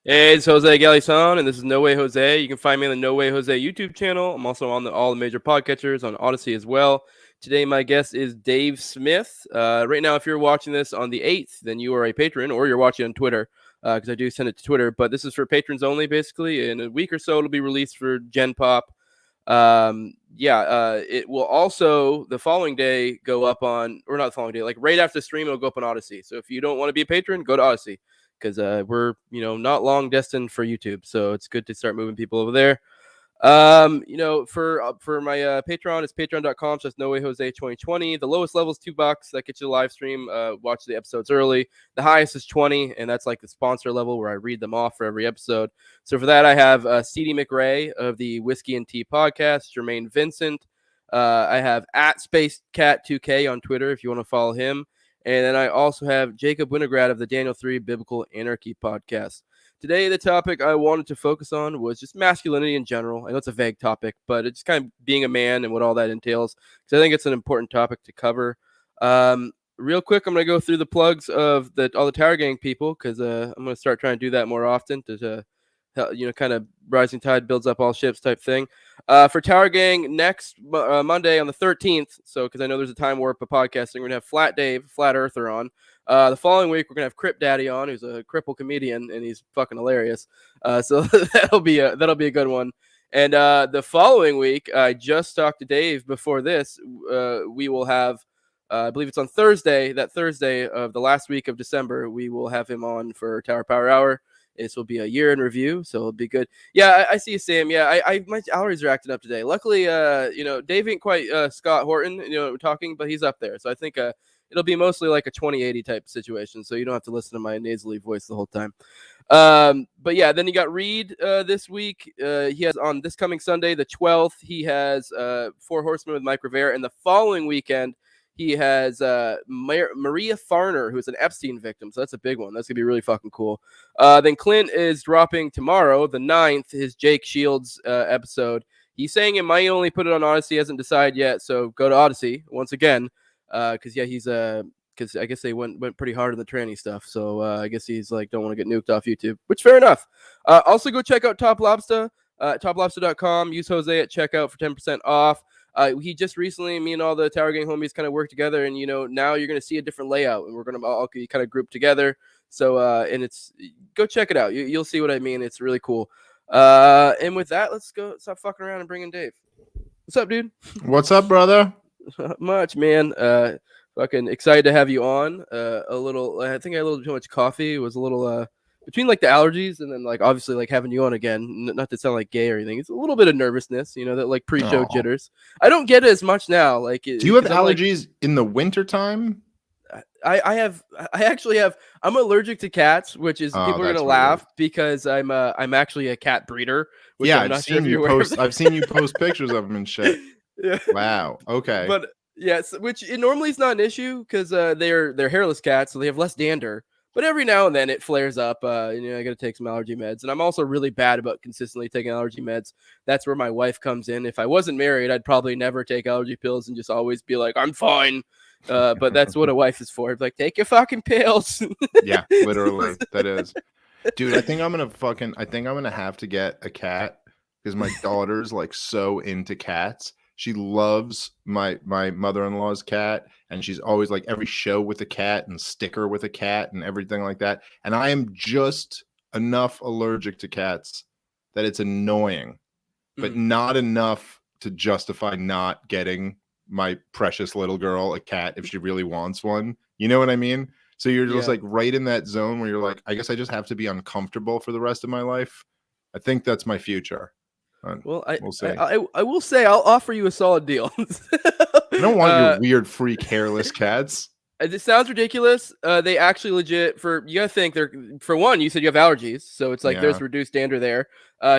Hey, it's Jose Galison, and this is No Way Jose. You can find me on the No Way Jose YouTube channel. I'm also on all the major podcatchers on Odyssey as well. Today, my guest is Dave Smith. Right now, if you're watching this on the 8th, then you are a patron, or you're watching on Twitter, because I do send it to Twitter. But this is for patrons only, basically. In a week or so, it'll be released for Gen Pop. It will also the following day go up on, or not the following day, like right after the stream, it'll go up on Odyssey. So if you don't want to be a patron, go to Odyssey because we're not long destined for YouTube, so it's good to start moving people over there. For my Patreon, it's patreon.com. So it's No Way Jose 2020. The lowest level is $2. That gets you a live stream. Watch the episodes early. The highest is 20, and that's like the sponsor level where I read them off for every episode. So for that, I have CD McRae of the Whiskey and Tea podcast, Jermaine Vincent. I have at Space Cat 2K on Twitter if you want to follow him. And then I also have Jacob Winograd of the Daniel 3 Biblical Anarchy podcast. Today, the topic I wanted to focus on was just masculinity in general. I know it's a vague topic, but it's kind of being a man and what all that entails, because I think it's an important topic to cover. Real quick, I'm going to go through the plugs of all the Tower Gang people, because I'm going to start trying to do that more often to kind of rising tide builds up all ships type thing. For Tower Gang, next Monday on the 13th, so because I know there's a time warp of podcasting, we're going to have Flat Dave, Flat Earther on. The following week, we're going to have Crip Daddy on, who's a cripple comedian, and he's fucking hilarious. So that'll be a good one. And the following week, I just talked to Dave before this. We will have, I believe it's on Thursday, that Thursday of the last week of December, we will have him on for Tower Power Hour. This will be a year in review, so it'll be good. Yeah, I see you, Sam. Yeah, my allergies are acting up today. Luckily, Dave ain't quite Scott Horton, talking, but he's up there. So I think it'll be mostly like a 2080 type situation, so you don't have to listen to my nasally voice the whole time. But yeah, then you got Reed this week. He has on this coming Sunday, the 12th, he has Four Horsemen with Mike Rivera, and the following weekend, he has Maria Farner, who's an Epstein victim. So that's a big one. That's going to be really fucking cool. Then Clint is dropping tomorrow, the 9th, his Jake Shields episode. He's saying it might only put it on Odyssey. He hasn't decided yet. So go to Odyssey once again. Because I guess they went pretty hard on the tranny stuff. So I guess he's like, don't want to get nuked off YouTube, which fair enough. Also go check out TopLobsta, toplobsta.com. Use Jose at checkout for 10% off. He just recently, me and all the Tower Gang homies kind of worked together, and now you're gonna see a different layout, and we're gonna all kind of group together. So and it's go check it out. You'll see what I mean. It's really cool. And with that, let's go stop fucking around and bring in Dave. What's up, dude? What's up, brother? Not much, man. Fucking excited to have you on. I think I had a little too much coffee. It was a little between like the allergies and then like obviously like having you on again. Not to sound like gay or anything. It's a little bit of nervousness, that like pre-show jitters. I don't get it as much now. Like, do you have allergies in the wintertime? I'm allergic to cats, which is people are gonna laugh because I'm actually a cat breeder. Which yeah, I'm not sure if you're aware of. I've seen you post pictures of them and shit. Yeah. Wow. Okay. But yes, which it normally is not an issue because they're hairless cats, so they have less dander. But every now and then it flares up. I got to take some allergy meds, and I'm also really bad about consistently taking allergy meds. That's where my wife comes in. If I wasn't married, I'd probably never take allergy pills and just always be like, I'm fine. But that's what a wife is for. Like, take your fucking pills. Yeah, literally, that is. Dude, I think I'm gonna have to get a cat because my daughter's like so into cats. She loves my mother-in-law's cat, and she's always like every show with a cat and sticker with a cat and everything like that. And I am just enough allergic to cats that it's annoying, but not enough to justify not getting my precious little girl a cat if she really wants one. You know what I mean? So you're just like right in that zone where you're like, I guess I just have to be uncomfortable for the rest of my life. I think that's my future. Well, we'll see. I will say I'll offer you a solid deal. I don't want your weird freak hairless cats. It sounds ridiculous. They actually legit you gotta think they're, for one, you said you have allergies, so it's like there's reduced dander there.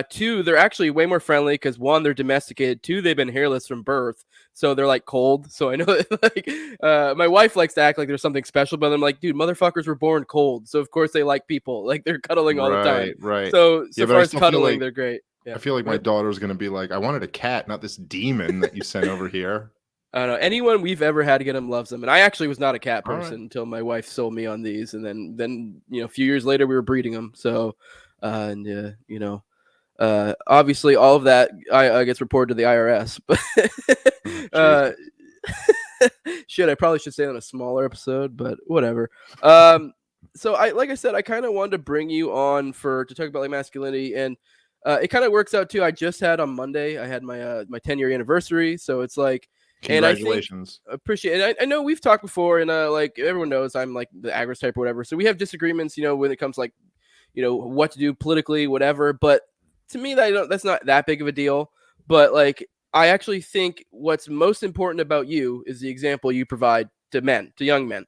Two, they're actually way more friendly because one, they're domesticated. Two, they've been hairless from birth, so they're like cold. So I know that, my wife likes to act like there's something special, but I'm like, dude, motherfuckers were born cold, so of course they like people. Like they're cuddling all the time. Right. So far as cuddling, they're great. Yeah. I feel like my daughter's gonna be like, I wanted a cat, not this demon that you sent over here. I don't know. Anyone we've ever had to get them loves them. And I actually was not a cat person until my wife sold me on these. And then a few years later, we were breeding them. So and obviously all of that I gets reported to the IRS. But uh, shit, I probably should say that in a smaller episode, but whatever. So like I said, I kind of wanted to bring you on to talk about like masculinity, and it kind of works out too. I just had on Monday, I had my 10-year anniversary, so it's like, and I think Congratulations. appreciate it. I know we've talked before, and like everyone knows, I'm like the Agris type or whatever. So we have disagreements, when it comes to like, what to do politically, whatever. But to me, that's not that big of a deal. But like, I actually think what's most important about you is the example you provide to young men.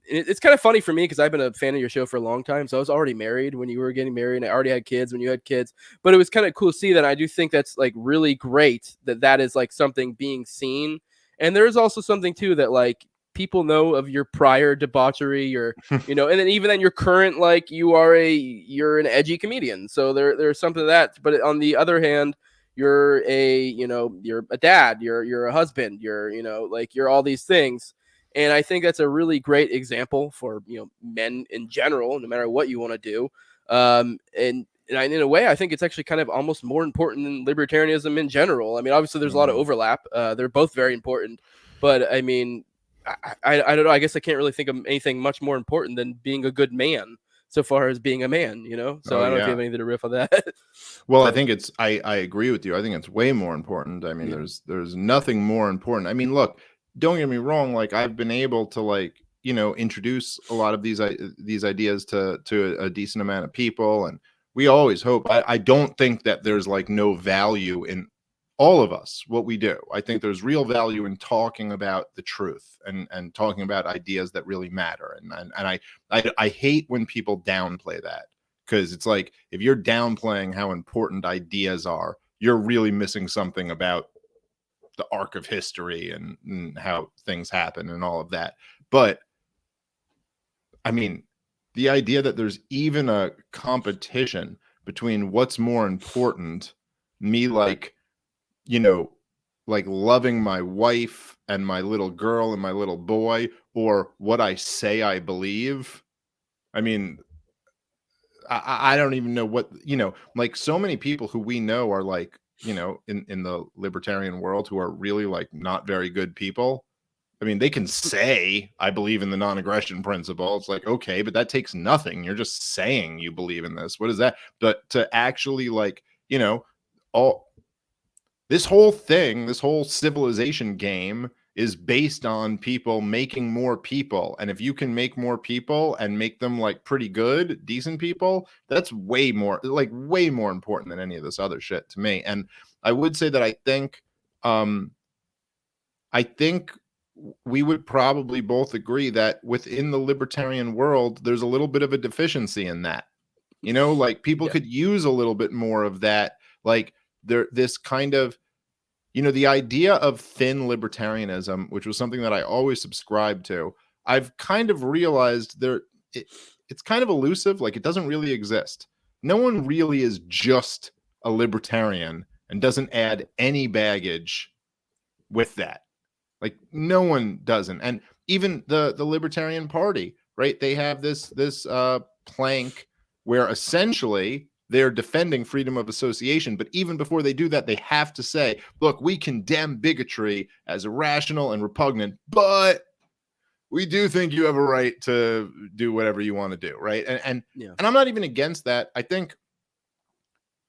It's kind of funny for me because I've been a fan of your show for a long time. So I was already married when you were getting married, and I already had kids when you had kids. But it was kind of cool to see that. I do think that's like really great that is like something being seen. And there's also something too that like people know of your prior debauchery, or and then even then your current, like, you're an edgy comedian. So there's something to that. But on the other hand, you're a dad, you're a husband, like you're all these things. And I think that's a really great example for men in general, no matter what you want to do. And in a way, I think it's actually kind of almost more important than libertarianism in general. I mean, obviously there's a lot of overlap. They're both very important, but I mean, I don't know. I guess I can't really think of anything much more important than being a good man, so far as being a man, So I don't know if you have anything to riff on that. Well, I think I agree with you. I think it's way more important. I mean, there's nothing more important. I mean, look, don't get me wrong. Like, I've been able to, like, introduce a lot of these ideas to a decent amount of people, and we always hope. I don't think that there's like no value in all of us what we do. I think there's real value in talking about the truth and talking about ideas that really matter. And I hate when people downplay that, because it's like, if you're downplaying how important ideas are, you're really missing something about the arc of history and how things happen and all of that. But I mean, the idea that there's even a competition between what's more important, me like, like loving my wife and my little girl and my little boy, or what I say I believe. I mean, I don't even know what, like, so many people who we know are like, in the libertarian world, who are really like not very good people. I mean, they can say, I believe in the non-aggression principle. It's like, okay, but that takes nothing. You're just saying you believe in this. What is that? But to actually, like, all this whole thing, this whole civilization game is based on people making more people. And if you can make more people and make them like pretty good, decent people, that's way more important than any of this other shit to me. And I would say that I think we would probably both agree that within the libertarian world, there's a little bit of a deficiency in that. Like, people could use a little bit more of that. Like, this kind of, the idea of thin libertarianism, which was something that I always subscribed to, I've kind of realized it's kind of elusive. Like, it doesn't really exist. No one really is just a libertarian and doesn't add any baggage with that. Like, no one doesn't. And even the Libertarian Party, right? They have this plank where essentially they're defending freedom of association. But even before they do that, they have to say, look, we condemn bigotry as irrational and repugnant, but we do think you have a right to do whatever you want to do, right? And I'm not even against that. I think,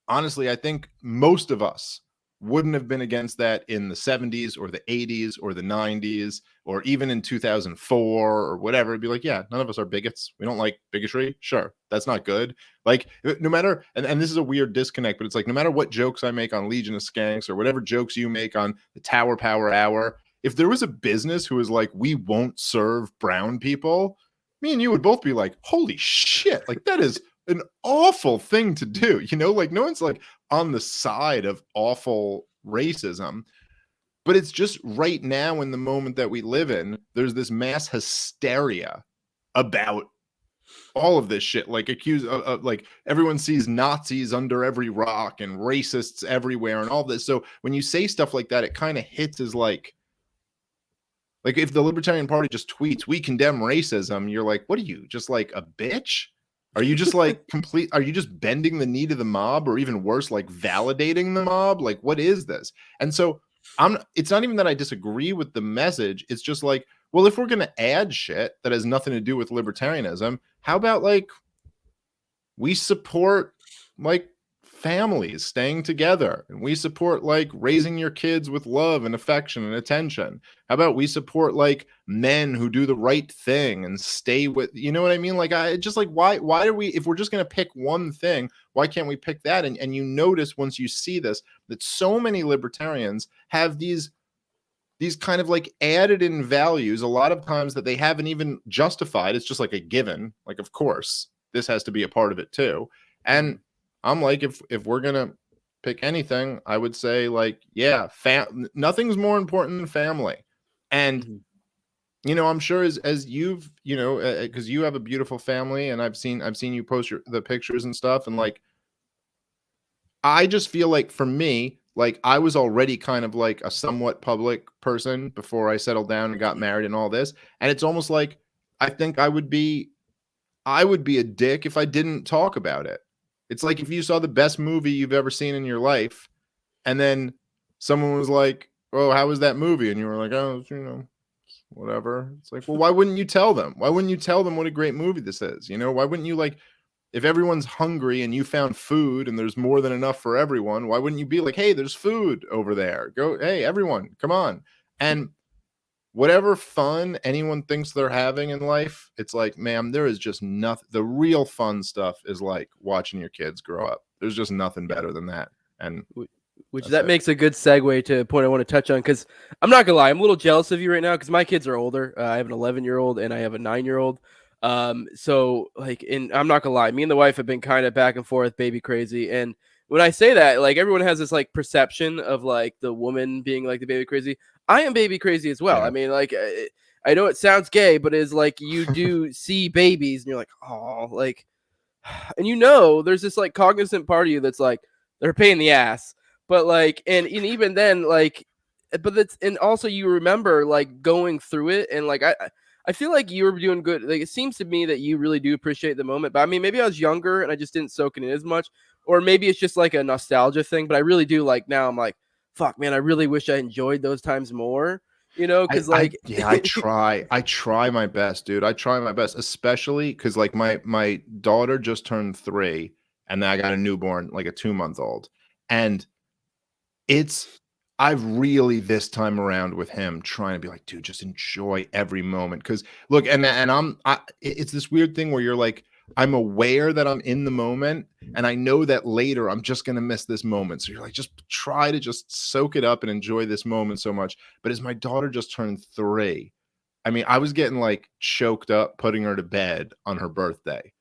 honestly, I think most of us wouldn't have been against that in the 70s or the 80s or the 90s or even in 2004 or whatever. It'd be like, yeah, none of us are bigots. We don't like bigotry. Sure, that's not good. Like, no matter, and this is a weird disconnect, but it's like, no matter what jokes I make on Legion of Skanks or whatever jokes you make on the Tower Power Hour, if there was a business who was like, we won't serve brown people, me and you would both be like, holy shit, like, that is an awful thing to do. Like, no one's like on the side of awful racism, but it's just right now, in the moment that we live in, there's this mass hysteria about all of this shit. Like, like, everyone sees Nazis under every rock and racists everywhere and all this. So when you say stuff like that, it kind of hits as like if the Libertarian Party just tweets, we condemn racism, you're like, what are you, just like a bitch? Are you just like are you just bending the knee to the mob, or even worse, like validating the mob? Like, what is this? And so it's not even that I disagree with the message. It's just like, well, if we're going to add shit that has nothing to do with libertarianism, how about like we support like families staying together, and we support like raising your kids with love and affection and attention? How about we support like men who do the right thing and stay with, you know what I mean? Like, I just like, why are we, if we're just going to pick one thing, why can't we pick that? And you notice once you see this, that so many libertarians have these kind of like added in values a lot of times that they haven't even justified. It's just like a given, like, of course this has to be a part of it too. And I'm like, if we're gonna pick anything, I would say like, yeah, nothing's more important than family. And you know, I'm sure as you've, you know, because you have a beautiful family, and I've seen you post the pictures and stuff, and like, I just feel like for me, like I was already kind of like a somewhat public person before I settled down and got married and all this. And it's almost like I think I would be a dick if I didn't talk about it. It's like if you saw the best movie you've ever seen in your life, and then someone was like, "Oh, how was that movie?" And you were like, "Oh, you know, whatever." It's like, well, why wouldn't you tell them? Why wouldn't you tell them what a great movie this is? You know, why wouldn't you like, if everyone's hungry and you found food and there's more than enough for everyone, why wouldn't you be like, hey, there's food over there. Go, hey, everyone, come on. And whatever fun anyone thinks they're having in life, it's like, ma'am, there is just nothing. The real fun stuff is like watching your kids grow up. There's just nothing better than that. And which that makes a good segue to a point I want to touch on, because I'm not gonna lie, I'm a little jealous of you right now because my kids are older. I have an 11-year-old and I have a 9-year-old. So like, and I'm not gonna lie, me and the wife have been kind of back and forth, baby crazy. And when I say that, like everyone has this like perception of like the woman being like the baby crazy. I am baby crazy as well. Yeah. I mean, like I know it sounds gay, but it's like you do see babies and you're like, oh, like, and you know, there's this like cognizant part of you that's like they're a pain in the ass, but like, and even then, like, but that's, and also you remember like going through it, and like I feel like you were doing good. Like it seems to me that you really do appreciate the moment. But I mean, maybe I was younger and I just didn't soak it in as much, or maybe it's just like a nostalgia thing. But I really do like now. I'm like, fuck, man, I really wish I enjoyed those times more. You know, because like, I try my best, dude. I try my best, especially because like my daughter just turned 3, and then I got a newborn, like a 2-month-old, and I've really this time around with him trying to be like, dude, just enjoy every moment. Because look, and it's this weird thing where you're like, I'm aware that I'm in the moment, and I know that later I'm just gonna miss this moment. So you're like, just try to just soak it up and enjoy this moment so much. But as my daughter just turned 3, I mean, I was getting like choked up putting her to bed on her birthday,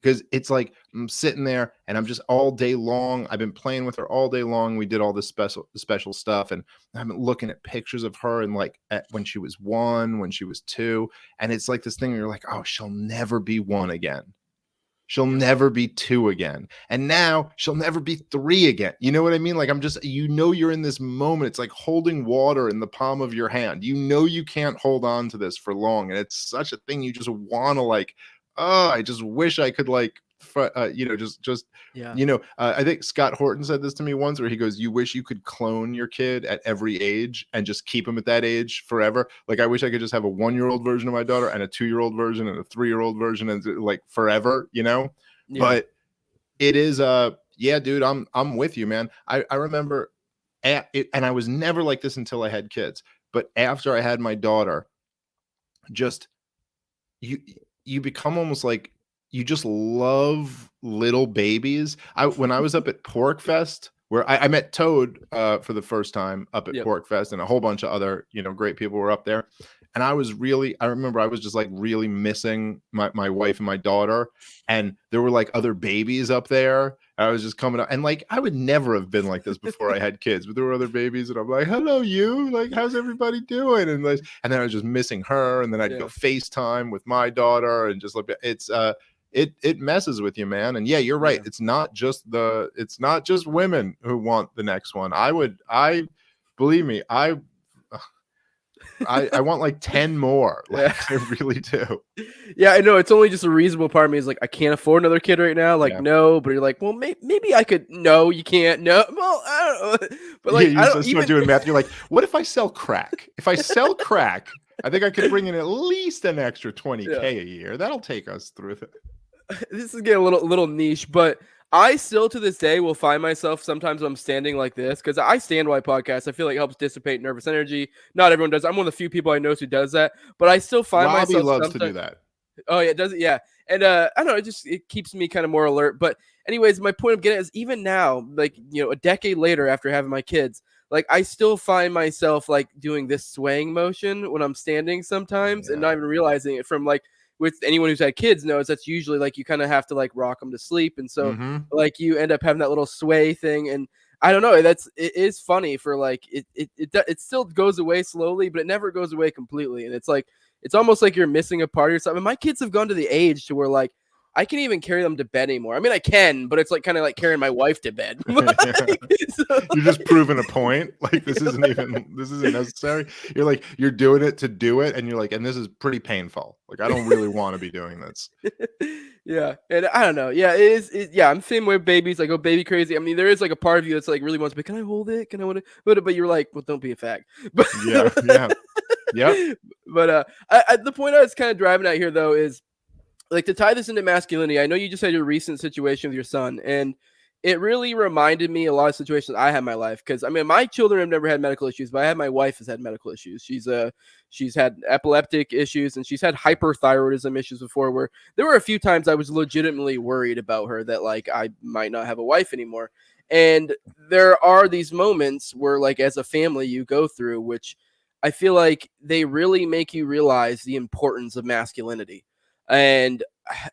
because it's like I'm sitting there and I'm just all day long. I've been playing with her all day long. We did all this special stuff, and I've been looking at pictures of her and like when she was 1, when she was 2, and it's like this thing where you're like, oh, she'll never be 1 again. She'll never be 2 again. And now she'll never be 3 again. You know what I mean? Like, I'm just, you know, you're in this moment. It's like holding water in the palm of your hand. You know, you can't hold on to this for long. And it's such a thing you just want to like, oh, I just wish I could like, you know, just, yeah, you know, I think Scott Horton said this to me once, where he goes, you wish you could clone your kid at every age and just keep him at that age forever. Like, I wish I could just have a 1-year-old version of my daughter and a 2-year-old version and a 3-year-old version, and like forever, you know? yeah. But it is, yeah, dude, I'm with you, man. I remember and I was never like this until I had kids. But after I had my daughter, just you you become almost like, you just love little babies. When I was up at Pork Fest, where I met Toad for the first time up at Yep. Pork Fest, and a whole bunch of other, you know, great people were up there. And I remember I was just like really missing my wife and my daughter, and there were like other babies up there. I was just coming up, and like I would never have been like this before I had kids, but there were other babies, and I'm like, hello, you, like, how's everybody doing? And like, and then I was just missing her, and then I'd go FaceTime with my daughter, and just like, it's it messes with you, man. And yeah, you're right. Yeah. It's not just women who want the next one. I believe me, I want like 10 more. Yeah. Like I really do. Yeah, I know. It's only just a reasonable part of me is like, I can't afford another kid right now. Like, Yeah. no, but you're like, well, maybe I could. No, you can't. No, well, I don't know. But Yeah, like, you I don't start even. doing math. You're like, what if I sell crack? If I sell crack, I think I could bring in at least an extra 20K Yeah. a year. That'll take us through the This is getting a little niche, but I still to this day will find myself sometimes when I'm standing like this because I stand while I podcast. I feel like it helps dissipate nervous energy. Not everyone does. I'm one of the few people I know who does that, but I still find Robbie myself loves to do sometimes. that. Oh yeah, does it? Yeah, and I don't know. It keeps me kind of more alert. But anyways, my point of getting is even now, like a decade later after having my kids, like I still find myself like doing this swaying motion when I'm standing sometimes, and Yeah. not even realizing it. From like with anyone who's had kids knows that's usually like you kind of have to like rock them to sleep, and so Mm-hmm. like you end up having that little sway thing, and I don't know. It is funny for like it still goes away slowly, but it never goes away completely, and it's like it's almost like you're missing a part or something. My kids have gone to the age to where like I can't even carry them to bed anymore. I mean, I can, but it's like kind of like carrying my wife to bed. Yeah. So, You're just proving a point. Like this isn't necessary. You're like you're doing it to do it, and you're like, and this is pretty painful. Like I don't really want to be doing this. yeah, and I don't know. Yeah, it is. Yeah, I'm same way with babies. I go baby crazy. I mean, there is like a part of you that's like really wants to be. Can I hold it? Can I want to? But you're like, well, don't be a fag. But Yeah, yeah, yep. but the point I was kind of driving at here though is like to tie this into masculinity. I know you just had your recent situation with your son, and it really reminded me a lot of situations I had in my life. Because I mean, my children have never had medical issues, but I have my wife has had medical issues. She's had epileptic issues and she's had hyperthyroidism issues before. Where there were a few times I was legitimately worried about her that like I might not have a wife anymore. And there are these moments where like as a family you go through, which I feel like they really make you realize the importance of masculinity and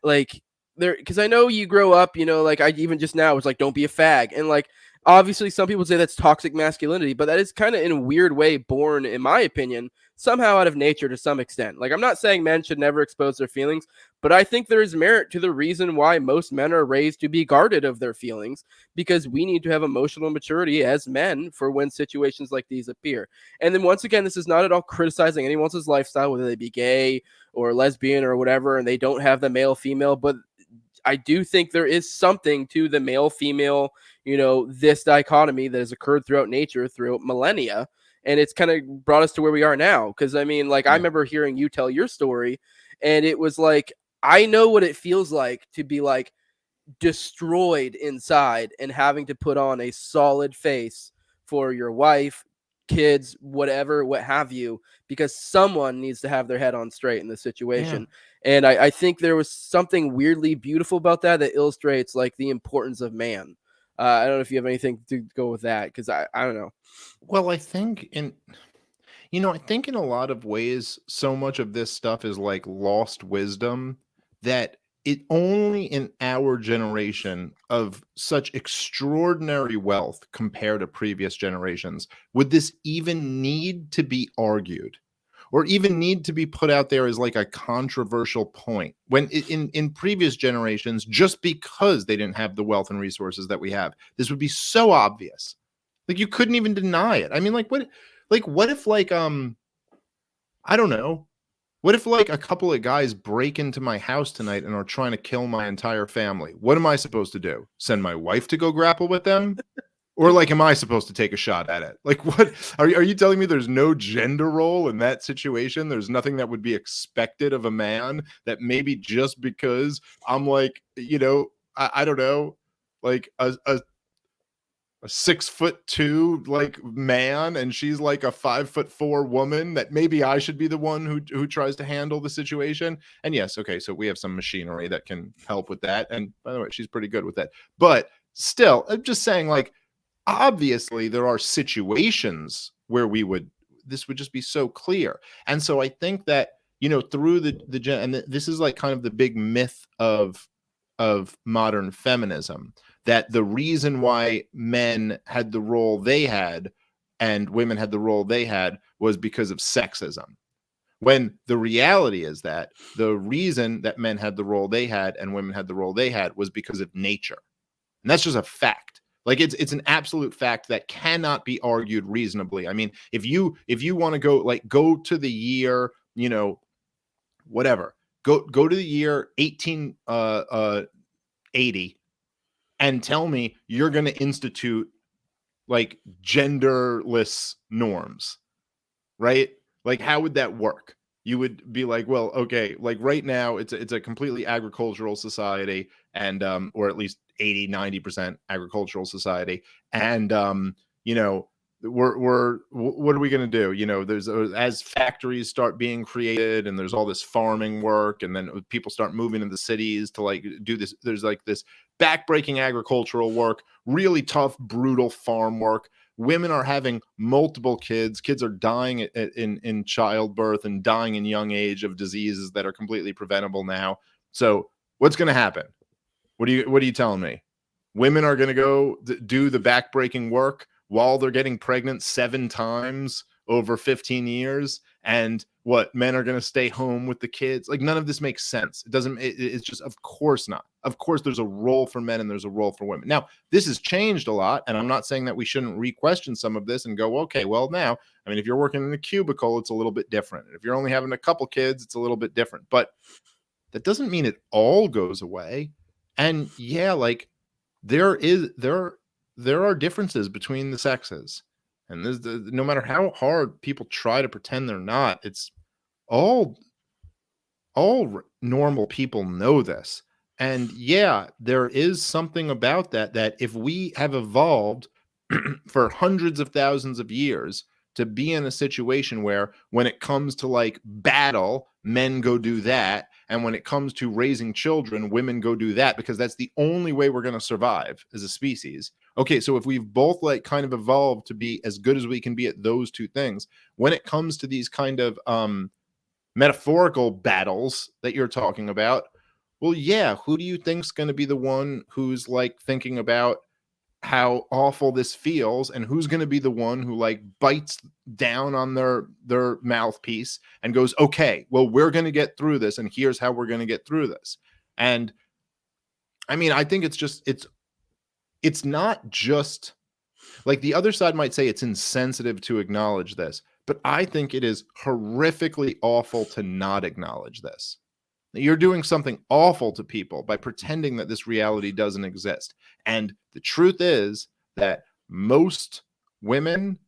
like there because I know you grow up, like I even just now was like, don't be a fag. And like obviously some people say that's toxic masculinity, but that is kind of in a weird way born, in my opinion, somehow out of nature to some extent. Like I'm not saying men should never expose their feelings, but I think there is merit to the reason why most men are raised to be guarded of their feelings, because we need to have emotional maturity as men for when situations like these appear. And then once again, this is not at all criticizing anyone's lifestyle, whether they be gay or lesbian or whatever, and they don't have the male female, but I do think there is something to the male female, this dichotomy that has occurred throughout nature throughout millennia. And it's kind of brought us to where we are now. Cause I mean, like, I Yeah. remember hearing you tell your story, and it was like, I know what it feels like to be like destroyed inside and having to put on a solid face for your wife, kids, whatever, what have you, because someone needs to have their head on straight in this Yeah. situation. And I think there was something weirdly beautiful about that illustrates like the importance of man. I don't know if you have anything to go with that, because I don't know. Well, I think in a lot of ways, so much of this stuff is like lost wisdom that it only in our generation of such extraordinary wealth compared to previous generations would this even need to be argued or even need to be put out there as like a controversial point when in previous generations, just because they didn't have the wealth and resources that we have, this would be so obvious. Like you couldn't even deny it. I mean, what if I don't know. What if like a couple of guys break into my house tonight and are trying to kill my entire family? What am I supposed to do? Send my wife to go grapple with them? Or like am I supposed to take a shot at it? Like what are you telling me there's no gender role in that situation? There's nothing that would be expected of a man that maybe just because I'm like, I don't know, like a 6'2" like man and she's like a 5'4" woman, that maybe I should be the one who tries to handle the situation. And yes, okay, so we have some machinery that can help with that, and by the way, she's pretty good with that. But still, I'm just saying, like, obviously there are situations where this would just be so clear. And so I think that through and this is like kind of the big myth of modern feminism, that the reason why men had the role they had and women had the role they had was because of sexism. When the reality is that the reason that men had the role they had and women had the role they had was because of nature. And that's just a fact. Like it's an absolute fact that cannot be argued reasonably. I mean, if you want to go to the year, whatever, go to the year 1880 and tell me you're going to institute like genderless norms, right? Like, how would that work? You would be like, well, okay, like right now it's a completely agricultural society, and or at least 80-90% agricultural society, and we're what are we going to do? There's as factories start being created and there's all this farming work, and then people start moving into the cities to like do this. There's like this backbreaking agricultural work, really tough, brutal farm work. Women are having multiple kids. Kids are dying in childbirth and dying in young age of diseases that are completely preventable now. So what's going to happen? What are you telling me? Women are going to go do the backbreaking work while they're getting pregnant 7 times over 15 years, and what, men are going to stay home with the kids? Like, none of this makes sense. It's just, of course not. Of course there's a role for men and there's a role for women. Now, this has changed a lot, and I'm not saying that we shouldn't re-question some of this and go, okay, well, now, I mean, if you're working in a cubicle, it's a little bit different. If you're only having a couple kids, it's a little bit different. But that doesn't mean it all goes away. And yeah, like there are differences between the sexes, and no matter how hard people try to pretend they're not, it's all normal people know this. And yeah, there is something about that if we have evolved for hundreds of thousands of years to be in a situation where when it comes to like battle, men go do that, and when it comes to raising children, women go do that, because that's the only way we're going to survive as a species. Okay, so if we've both like kind of evolved to be as good as we can be at those two things, when it comes to these kind of metaphorical battles that you're talking about, well, yeah, who do you think's going to be the one who's like thinking about how awful this feels, and who's going to be the one who like bites down on their mouthpiece and goes, okay, well, we're going to get through this, and here's how we're going to get through this. And I mean, I think it's not just like the other side might say it's insensitive to acknowledge this, but I think it is horrifically awful to not acknowledge this. You're doing something awful to people by pretending that this reality doesn't exist. And the truth is that most women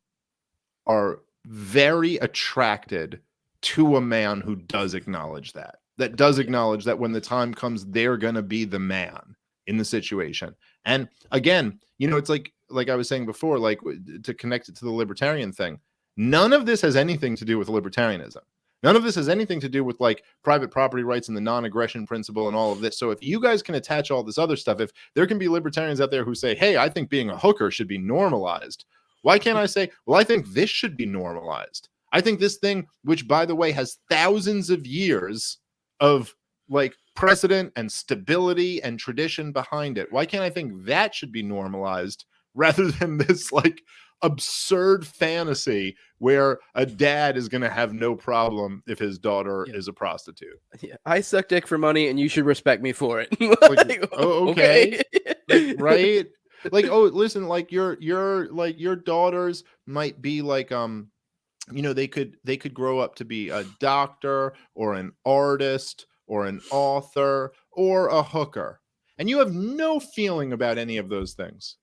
are very attracted to a man who does acknowledge that does acknowledge that when the time comes, they're going to be the man in the situation. And again, it's like I was saying before, like to connect it to the libertarian thing, none of this has anything to do with libertarianism. None of this has anything to do with like private property rights and the non-aggression principle and all of this. So if you guys can attach all this other stuff, if there can be libertarians out there who say, hey, I think being a hooker should be normalized, why can't I say, well, I think this should be normalized? I think this thing, which by the way has thousands of years of like precedent and stability and tradition behind it, why can't I think that should be normalized rather than this like absurd fantasy where a dad is going to have no problem if his daughter is a prostitute? Yeah, I suck dick for money and you should respect me for it. Like, oh, okay. Like, right? Like, oh, listen, like your daughters might be like they could grow up to be a doctor or an artist or an author or a hooker, and you have no feeling about any of those things.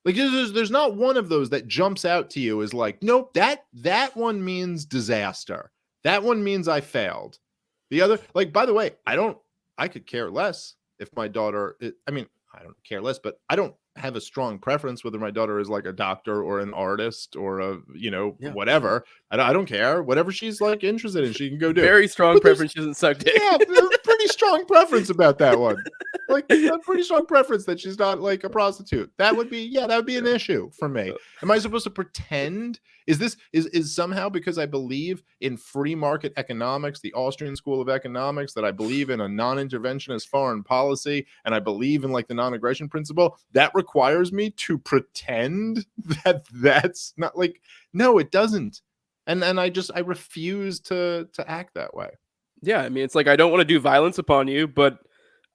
Like there's not one of those that jumps out to you as like, nope, that one means disaster. That one means I failed. The other, like, by the way, I could care less if my daughter, I don't care less, but I don't have a strong preference whether my daughter is like a doctor or an artist or a, whatever. I don't care. Whatever she's like interested in, she can go do. Very strong preference. She doesn't suck dick. Yeah, pretty strong preference about that one. Like a pretty strong preference that she's not like a prostitute. That would be an issue for me. Am I supposed to pretend? Is somehow because I believe in free market economics, the Austrian school of economics, that I believe in a non-interventionist foreign policy, and I believe in like the non-aggression principle, that requires me to pretend that that's not like, no, it doesn't. And I refuse to act that way. Yeah, I mean, it's like I don't want to do violence upon you, but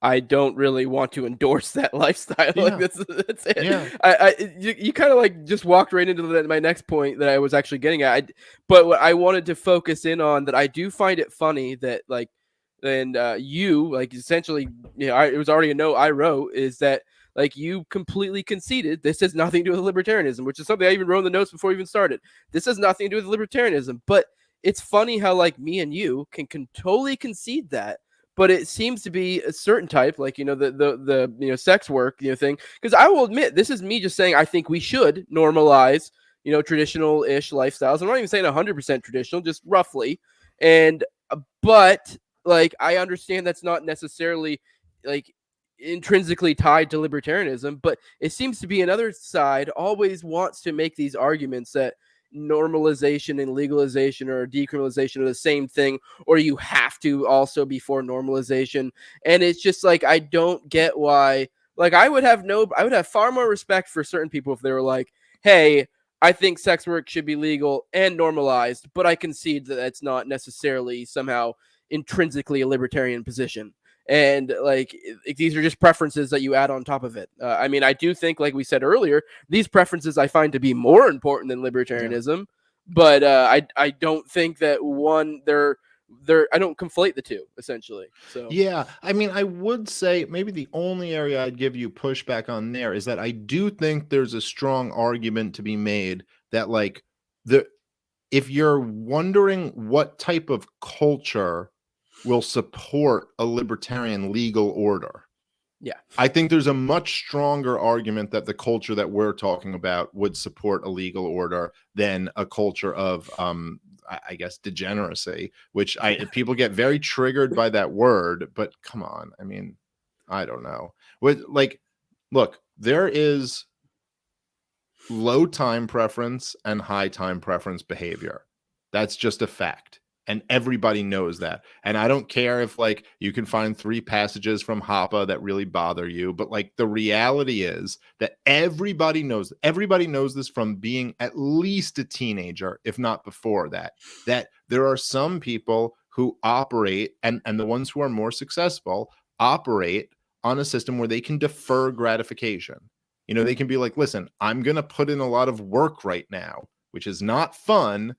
I don't really want to endorse that lifestyle. Like Yeah. that's it. Yeah. You kind of like just walked right into my next point that I was actually getting at. But what I wanted to focus in on, that I do find it funny that like, and you like essentially, it was already a note I wrote, is that like you completely conceded this has nothing to do with libertarianism, which is something I even wrote in the notes before we even started. This has nothing to do with libertarianism, but it's funny how like me and you can totally concede that, but it seems to be a certain type, like the sex work thing. Because I will admit, this is me just saying I think we should normalize traditional ish lifestyles. I'm not even saying 100% traditional, just roughly. And but like I understand that's not necessarily like intrinsically tied to libertarianism, but it seems to be another side always wants to make these arguments that normalization and legalization or decriminalization are the same thing, or you have to also be for normalization. And it's just like I don't get why. Like I would have far more respect for certain people if they were like, hey, I think sex work should be legal and normalized, but I concede that that's not necessarily somehow intrinsically a libertarian position. And like these are just preferences that you add on top of it. I mean, I do think, like we said earlier, these preferences I find to be more important than libertarianism. Yeah. But I don't think that one they're I don't conflate the two essentially. So yeah, I mean, I would say maybe the only area I'd give you pushback on there is that I do think there's a strong argument to be made that like the if you're wondering what type of culture will support a libertarian legal order, yeah, I think there's a much stronger argument that the culture that we're talking about would support a legal order than a culture of I guess degeneracy, which people get very triggered by that word, but come on, I mean, I don't know. Look, there is low time preference and high time preference behavior. That's just a fact. And everybody knows that. And I don't care if like you can find 3 passages from Hoppe that really bother you, but like the reality is that everybody knows this from being at least a teenager, if not before that there are some people who operate and the ones who are more successful operate on a system where they can defer gratification. They can be like, listen, I'm going to put in a lot of work right now, which is not fun,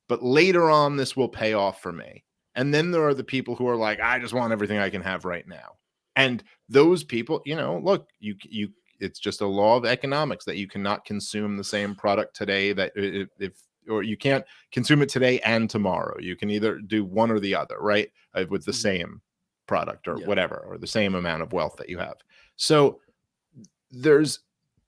but later on, this will pay off for me. And then there are the people who are like, I just want everything I can have right now. And those people, look, it's just a law of economics that you cannot consume the same product today or you can't consume it today and tomorrow. You can either do one or the other, right? With the same product or whatever, or the same amount of wealth that you have. So there's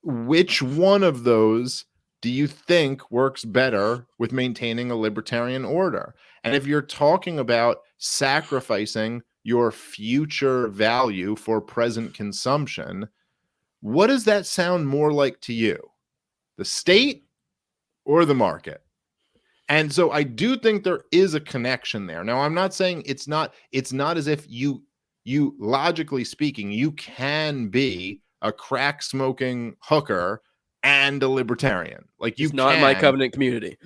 which one of those do you think works better with maintaining a libertarian order? And if you're talking about sacrificing your future value for present consumption, what does that sound more like to you? The state or the market? And so I do think there is a connection there. Now, I'm not saying it's not as if you logically speaking, you can be a crack smoking hooker and a libertarian. Like you it's not my covenant community.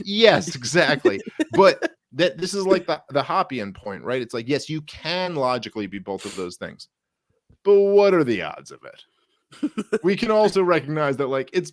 Yes, exactly. But this is like the Hoppian point, right? It's like, yes, you can logically be both of those things. But what are the odds of it? We can also recognize that like it's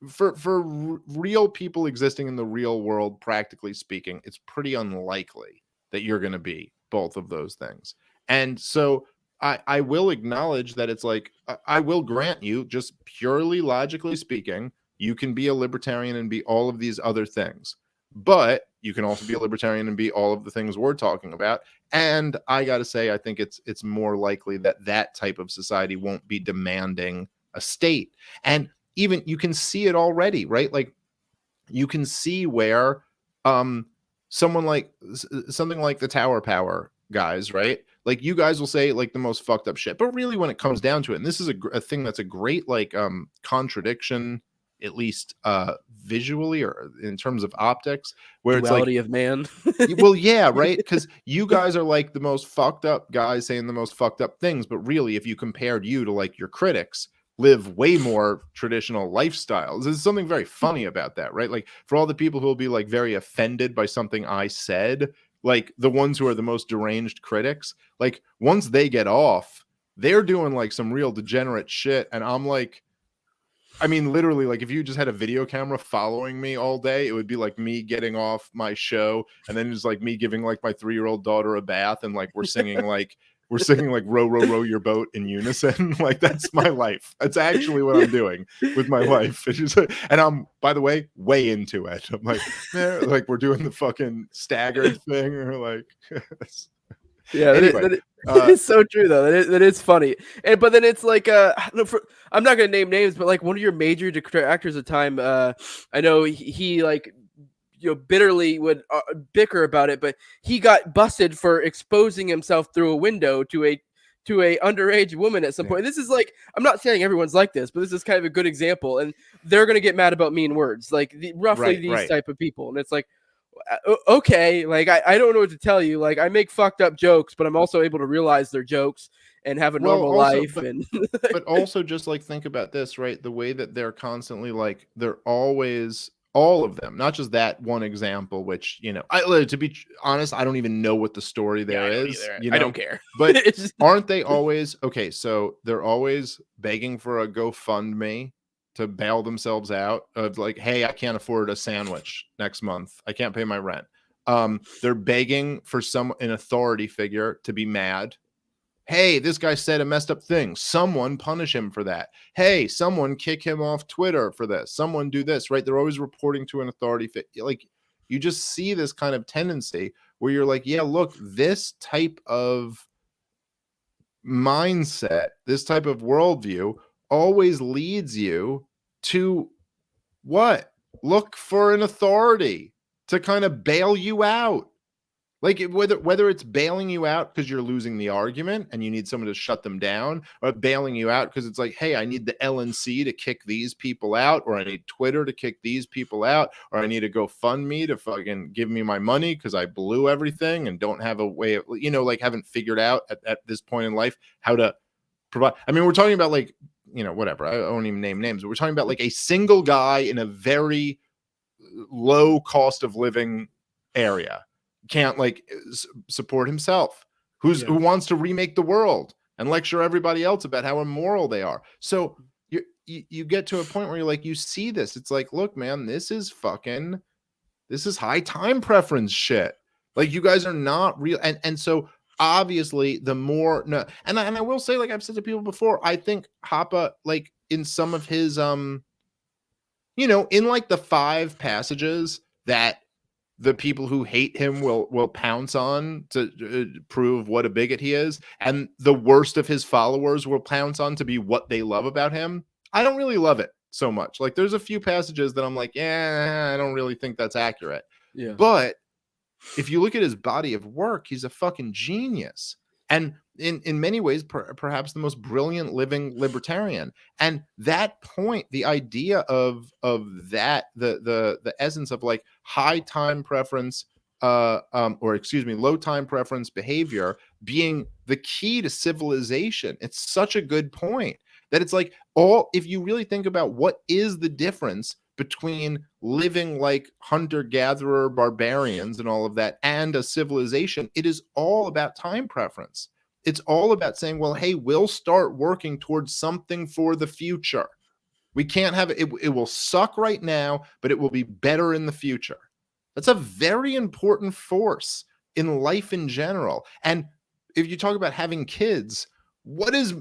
for real people existing in the real world, practically speaking, it's pretty unlikely that you're going to be both of those things. And so I will acknowledge that it's like I will grant you, just purely logically speaking, you can be a libertarian and be all of these other things, but you can also be a libertarian and be all of the things we're talking about. And I got to say, I think it's more likely that type of society won't be demanding a state. And even you can see it already, right? Like you can see where something like the Tower Power guys, right? Like you guys will say like the most fucked up shit, but really when it comes down to it, and this is a thing that's a great like contradiction, at least visually or in terms of optics, where Duality it's like of man. well, yeah, right, because you guys are like the most fucked up guys saying the most fucked up things, but really if you compared you to like your critics, live way more traditional lifestyles. There's something very funny about that, right? Like for all the people who will be like very offended by something I said, like the ones who are the most deranged critics, like once they get off, they're doing like some real degenerate shit. And I'm like, I mean, literally, like if you just had a video camera following me all day, it would be like me getting off my show and then it's like me giving like my 3-year-old daughter a bath and like we're singing like row, row, row your boat in unison. Like that's my life. That's actually what I'm doing with my life. It's just, and I'm, by the way, way into it. I'm like, man, like we're doing the fucking staggered thing or like Yeah, anyway. It's so true though. That is funny, but then it's like I don't know, I'm not gonna name names, but like one of your major actors at the time, I know he like bitterly would bicker about it, but he got busted for exposing himself through a window to a underage woman at some point. This is like, I'm not saying everyone's like this, but this is kind of a good example, and they're gonna get mad about mean words, like roughly these type of people, and it's like, okay, like I don't know what to tell you. Like I make fucked up jokes, but I'm also able to realize they're jokes and have a normal life. But also just like think about this, right? The way that they're constantly like they're always all of them, not just that one example, which to be honest, I don't even know what the story there is. I don't care. But aren't they always okay? So they're always begging for a GoFundMe to bail themselves out of like, hey, I can't afford a sandwich next month. I can't pay my rent. They're begging for an authority figure to be mad. Hey, this guy said a messed up thing. Someone punish him for that. Hey, someone kick him off Twitter for this. Someone do this, right? They're always reporting to an authority. Like you just see this kind of tendency where you're like, yeah, look, this type of mindset, this type of worldview always leads you to what? Look for an authority to kind of bail you out. Like whether it's bailing you out because you're losing the argument and you need someone to shut them down, or bailing you out because it's like, hey, I need the LNC to kick these people out, or I need Twitter to kick these people out, or I need to GoFundMe to fucking give me my money because I blew everything and don't have a way of, like haven't figured out at this point in life how to provide. I mean, we're talking about like, whatever. I won't even name names, but we're talking about like a single guy in a very low cost of living area. Can't like support himself, who wants to remake the world and lecture everybody else about how immoral they are. So you get to a point where you're like, you see this, it's like, look, man, this is high time preference shit. Like you guys are not real. And so obviously the more, no, and I will say, like I've said to people before, I think Hoppe, like in some of his in like the 5 passages that the people who hate him will pounce on to prove what a bigot he is, and the worst of his followers will pounce on to be what they love about him. I don't really love it so much. Like there's a few passages that I'm like, yeah, I don't really think that's accurate. Yeah. But if you look at his body of work, he's a fucking genius. And in many ways, perhaps the most brilliant living libertarian. And that point, the idea of that, the essence of like high time preference, low time preference behavior being the key to civilization. It's such a good point that it's like if you really think about what is the difference between living like hunter-gatherer barbarians and all of that and a civilization, it is all about time preference. It's all about saying, well, hey, we'll start working towards something for the future. We can't have it. It will suck right now, but it will be better in the future. That's a very important force in life in general. And if you talk about having kids, what is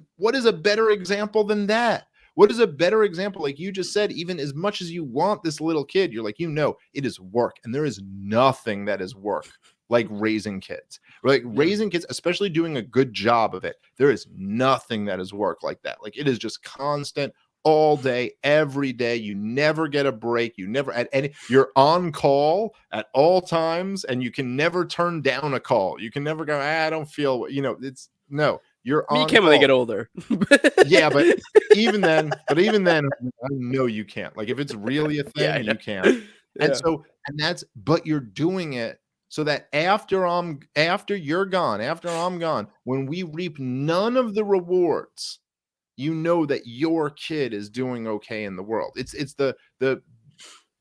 a better example than that? What is a better example? Like you just said, even as much as you want this little kid, you're like, it is work. And there is nothing that is work like raising kids. Like raising kids, especially doing a good job of it. There is nothing that is work like that. Like it is just constant all day, every day. You never get a break. You never you're on call at all times, and you can never turn down a call. You can never go, I don't feel, you're on. You can when they get older. Yeah, but even then, I know you can't. Like if it's really a thing, you can't. And but you're doing it so that after you're gone, after I'm gone, when we reap none of the rewards, that your kid is doing okay in the world.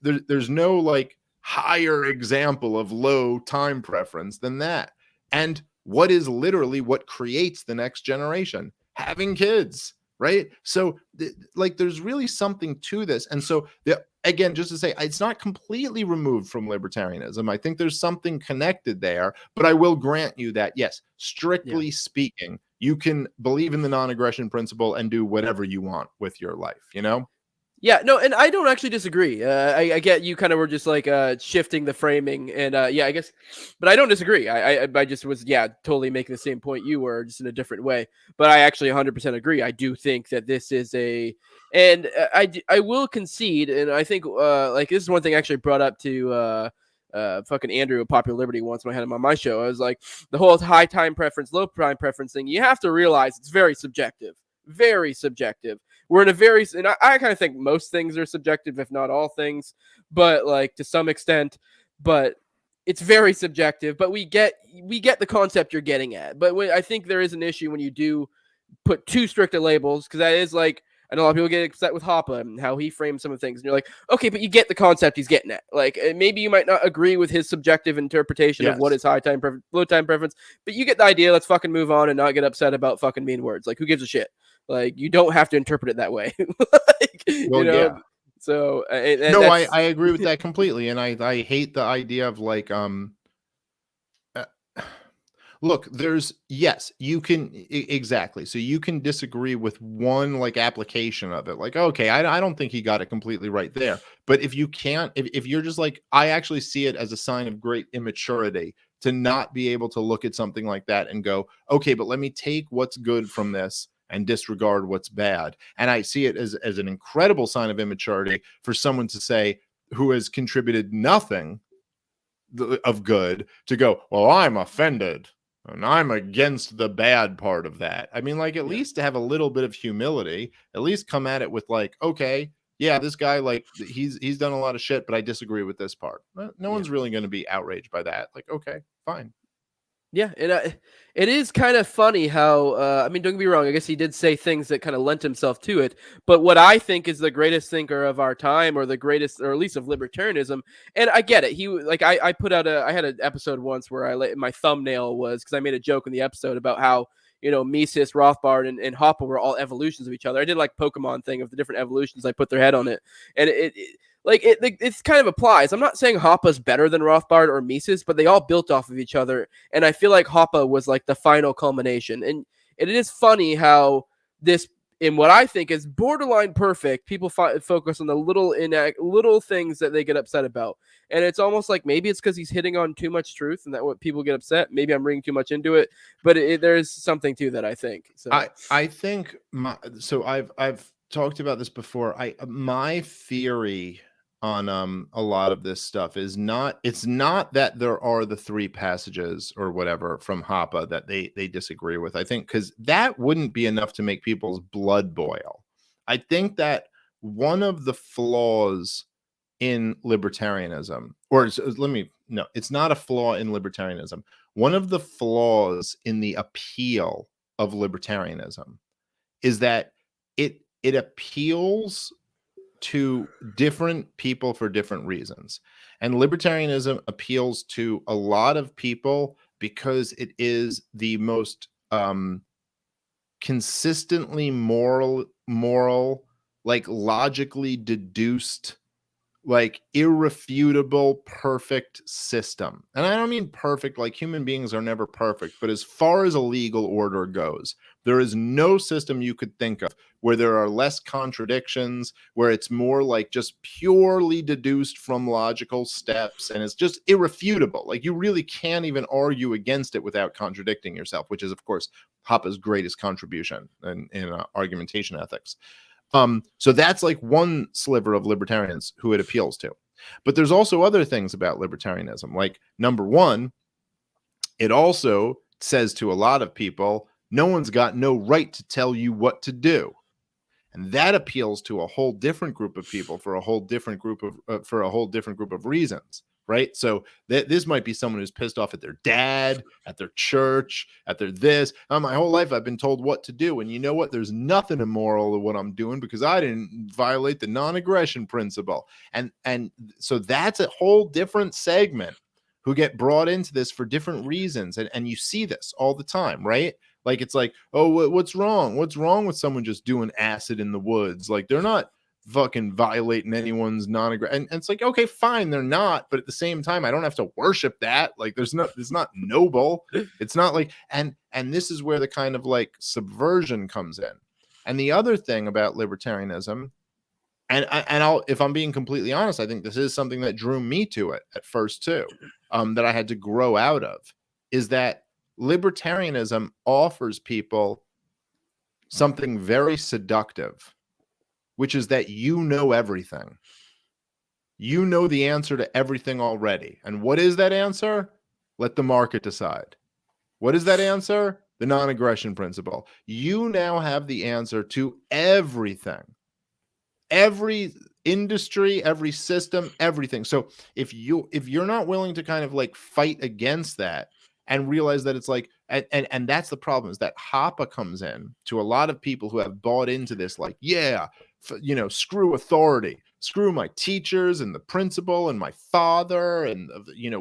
There's no like higher example of low time preference than that. And what is literally what creates the next generation? having kids, right? So like there's really something to this. And so again, just to say, it's not completely removed from libertarianism. I think there's something connected there, but I will grant you that, yes, strictly speaking, you can believe in the non-aggression principle and do whatever you want with your life, you know? Yeah, no, and I don't actually disagree. I get you kind of were just like shifting the framing, and yeah, I guess, but I don't disagree. I just was totally making the same point you were, just in a different way. But I actually 100% agree. I do think that this is and I will concede, and I think like this is one thing I actually brought up to fucking Andrew of Popular Liberty once when I had him on my show. I was like, the whole high time preference, low time preference thing. You have to realize it's very subjective, very subjective. We're in a very, and I kind of think most things are subjective, if not all things, but like to some extent, but it's very subjective. But we get the concept you're getting at. But I think there is an issue when you do put too strict of labels, because that is like, I know a lot of people get upset with Hoppe and how he frames some of the things, and you're like, okay, but you get the concept he's getting at. Like maybe you might not agree with his subjective interpretation of what is high time preference, low time preference, but you get the idea. Let's fucking move on and not get upset about fucking mean words. Like who gives a shit? Like you don't have to interpret it that way. Like, Well, yeah. So no, I agree with that completely, and I hate the idea of like look, there's yes, you can exactly. So you can disagree with one like application of it. Like, okay, I don't think he got it completely right there. But if you can't, if you're just like, I actually see it as a sign of great immaturity to not be able to look at something like that and go, okay, but let me take what's good from this and disregard what's bad. And I see it as an incredible sign of immaturity for someone to say, who has contributed nothing of good, to go, well, I'm offended and I'm against the bad part of that. I mean, like, at least to have a little bit of humility, at least come at it with like, okay, yeah, this guy, like, he's done a lot of shit, but I disagree with this part. No one's really going to be outraged by that. Like, okay, fine. Yeah, and it is kind of funny how I mean, don't get me wrong. I guess he did say things that kind of lent himself to it. But what I think is the greatest thinker of our time, or the greatest, or at least of libertarianism, and I get it. He like I put out I had an episode once where my thumbnail was, because I made a joke in the episode about how Mises, Rothbard, and Hoppe were all evolutions of each other. I did like Pokemon thing of the different evolutions. I put their head on it, and it's kind of applies. I'm not saying Hoppe's better than Rothbard or Mises, but they all built off of each other. And I feel like Hoppe was like the final culmination. And it is funny how this, in what I think is borderline perfect, people focus on the little things that they get upset about. And it's almost like maybe it's because he's hitting on too much truth, and that what people get upset. Maybe I'm reading too much into it, but there's something to that, I think. So I think I've talked about this before. My theory on a lot of this stuff is it's not that there are the three passages or whatever from Hoppe that they disagree with. I think because that wouldn't be enough to make people's blood boil. I think that one of the flaws in libertarianism, no, it's not a flaw in libertarianism. One of the flaws in the appeal of libertarianism is that it appeals to different people for different reasons. And libertarianism appeals to a lot of people because it is the most consistently moral, like logically deduced, like irrefutable, perfect system. And I don't mean perfect, like human beings are never perfect, but as far as a legal order goes, there is no system you could think of where there are less contradictions, where it's more like just purely deduced from logical steps, and it's just irrefutable. Like you really can't even argue against it without contradicting yourself, which is, of course, Hoppe's greatest contribution in argumentation ethics. So that's like one sliver of libertarians who it appeals to. But there's also other things about libertarianism. Like, number one, it also says to a lot of people, no one's got no right to tell you what to do. And that appeals to a whole different group of people for a whole different group of reasons. Right. So this might be someone who's pissed off at their dad, at their church, at their this. My whole life I've been told what to do. And you know what? There's nothing immoral in what I'm doing because I didn't violate the non-aggression principle. And so that's a whole different segment who get brought into this for different reasons. And you see this all the time, right? Like, it's like, oh, what's wrong? What's wrong with someone just doing acid in the woods? Like, they're not fucking violating anyone's and it's like, okay, fine, they're not, but at the same time, I don't have to worship that. Like, it's not noble. It's not like, and this is where the kind of like subversion comes in. And the other thing about libertarianism, and I'll, if I'm being completely honest, I think this is something that drew me to it at first too, that I had to grow out of, is that libertarianism offers people something very seductive, which is that you know everything. You know the answer to everything already. And what is that answer? Let the market decide. What is that answer? The non-aggression principle. You now have the answer to everything. Every industry, every system, everything. So if you're not willing to kind of like fight against that and realize that it's like, and that's the problem, is that Hoppe comes in to a lot of people who have bought into this, like, yeah, screw authority, screw my teachers and the principal and my father and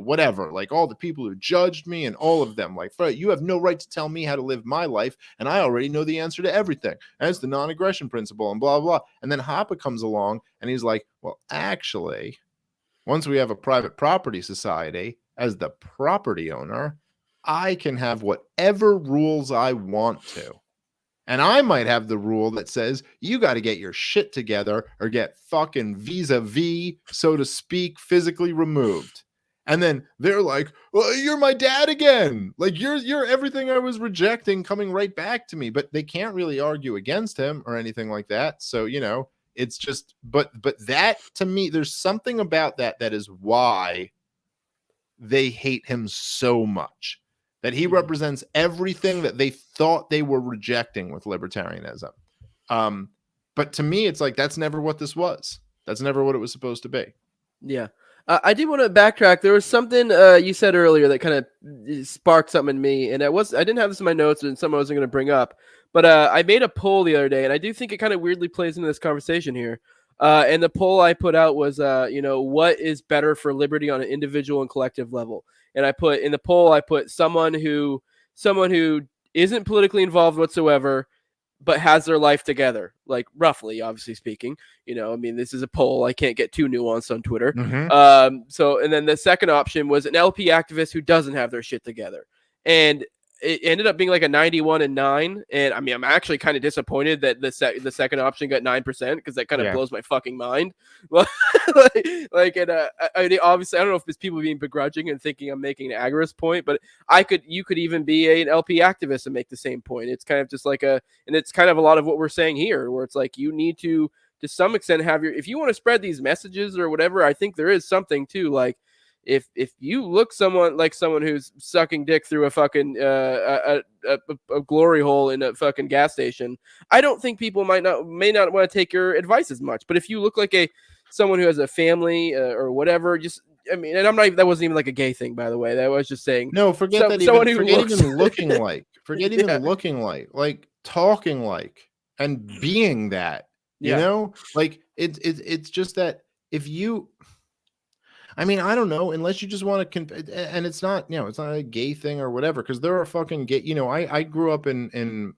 whatever, like all the people who judged me and all of them, like, you have no right to tell me how to live my life, and I already know the answer to everything, and it's the non-aggression principle and blah blah. And then Hoppe comes along and he's like, well, actually, once we have a private property society, as the property owner, I can have whatever rules I want to. And I might have the rule that says you got to get your shit together or get fucking vis-a-vis, so to speak, physically removed. And then they're like, well, you're my dad again. Like, you're everything I was rejecting coming right back to me. But they can't really argue against him or anything like that. So, it's just, but that, to me, there's something about that is why they hate him so much. That he represents everything that they thought they were rejecting with libertarianism. But to me, it's like, that's never what this was. That's never what it was supposed to be. Yeah. I did want to backtrack. There was something you said earlier that kind of sparked something in me, and I didn't have this in my notes, and something I wasn't going to bring up. But I made a poll the other day, and I do think it kind of weirdly plays into this conversation here. And the poll I put out was, what is better for liberty on an individual and collective level? And I put in the poll, I put someone who isn't politically involved whatsoever, but has their life together, like roughly, obviously speaking. I mean, this is a poll. I can't get too nuanced on Twitter. So, and then the second option was an LP activist who doesn't have their shit together. And it ended up being like a 91 and 9. And I mean, I'm actually kind of disappointed that the second option got 9%, because that kind of blows my fucking mind. Obviously, I don't know if it's people being begrudging and thinking I'm making an agorist point, but you could even be an LP activist and make the same point. It's kind of just like and it's kind of a lot of what we're saying here, where it's like, you need to some extent have if you want to spread these messages or whatever. I think there is something too, like, if you look someone who's sucking dick through a fucking a glory hole in a fucking gas station, I don't think people may not want to take your advice as much. But if you look like someone who has a family or whatever, just, I mean, and that wasn't even like a gay thing, by the way. That was just saying, no, forget that. Forget even looking like talking like, and being that, like it's just that if you, I mean, I don't know, unless you just want to, and it's not, it's not a gay thing or whatever, because there are fucking gay, I grew up in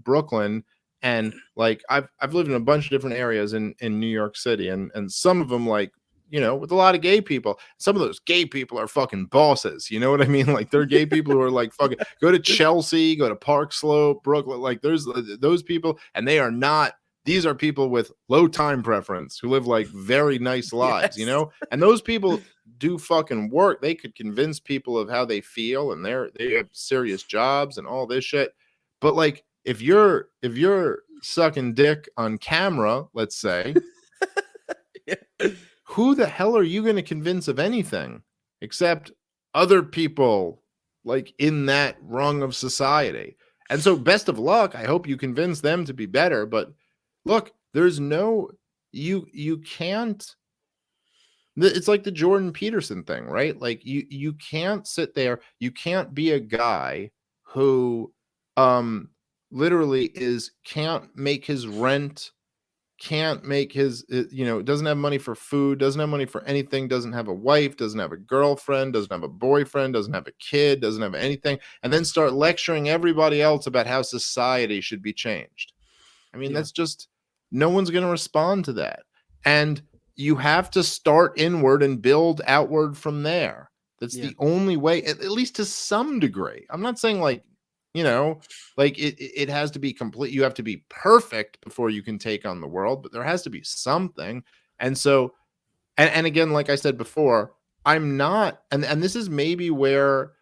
Brooklyn, and like I've lived in a bunch of different areas in New York City, and some of them, like, with a lot of gay people. Some of those gay people are fucking bosses. You know what I mean? Like, they're gay people who are like, fucking go to Chelsea, go to Park Slope, Brooklyn. Like, there's those people, and they are not. These are people with low time preference who live like very nice lives, and those people do fucking work. They could convince people of how they feel, and they have serious jobs and all this shit. But like, if you're sucking dick on camera, let's say, who the hell are you going to convince of anything except other people, like, in that rung of society? And so, best of luck. I hope you convince them to be better, but look, there's no, you can't, it's like the Jordan Peterson thing, right? Like, you can't sit there, you can't be a guy who literally can't make his rent can't make his, doesn't have money for food, doesn't have money for anything, doesn't have a wife, doesn't have a girlfriend, doesn't have a boyfriend, doesn't have a kid, doesn't have anything, and then start lecturing everybody else about how society should be changed. I mean, that's just, no one's going to respond to that. And you have to start inward and build outward from there. That's the only way, at least to some degree. I'm not saying like, like it has to be complete. You have to be perfect before you can take on the world, but there has to be something. And so, and again, like I said before, I'm not, and this is maybe where,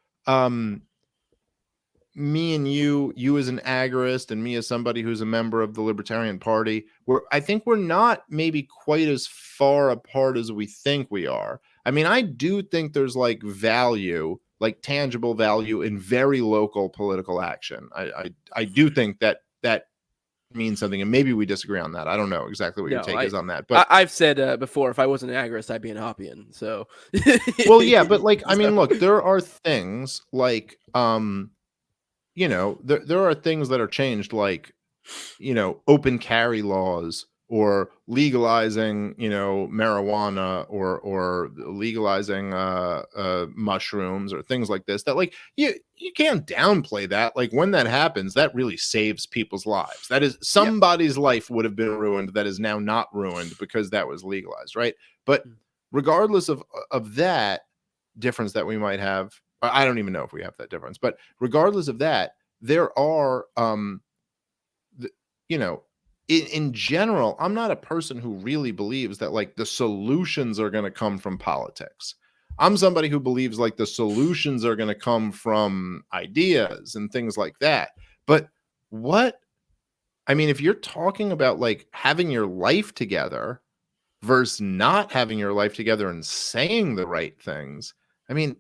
me and you as an agorist and me as somebody who's a member of the Libertarian Party, I think we're not maybe quite as far apart as we think we are. I mean, I do think there's like value, like tangible value in very local political action. I do think that means something, and maybe we disagree on that. I don't know exactly what your take is on that, but I've said before, if I wasn't an agorist, I'd be an Hoppian. So, well, yeah, but like, I mean, look, there are things like, there are things that are changed, like, open carry laws, or legalizing, marijuana, or legalizing mushrooms, or things like this, that like you can't downplay that. Like when that happens, that really saves people's lives. That is, somebody's life would have been ruined that is now not ruined because that was legalized, right? But regardless of that difference that we might have, I don't even know if we have that difference, but regardless of that, there are, in general, I'm not a person who really believes that like the solutions are going to come from politics. I'm somebody who believes like the solutions are going to come from ideas and things like that. But if you're talking about like having your life together versus not having your life together and saying the right things, I mean,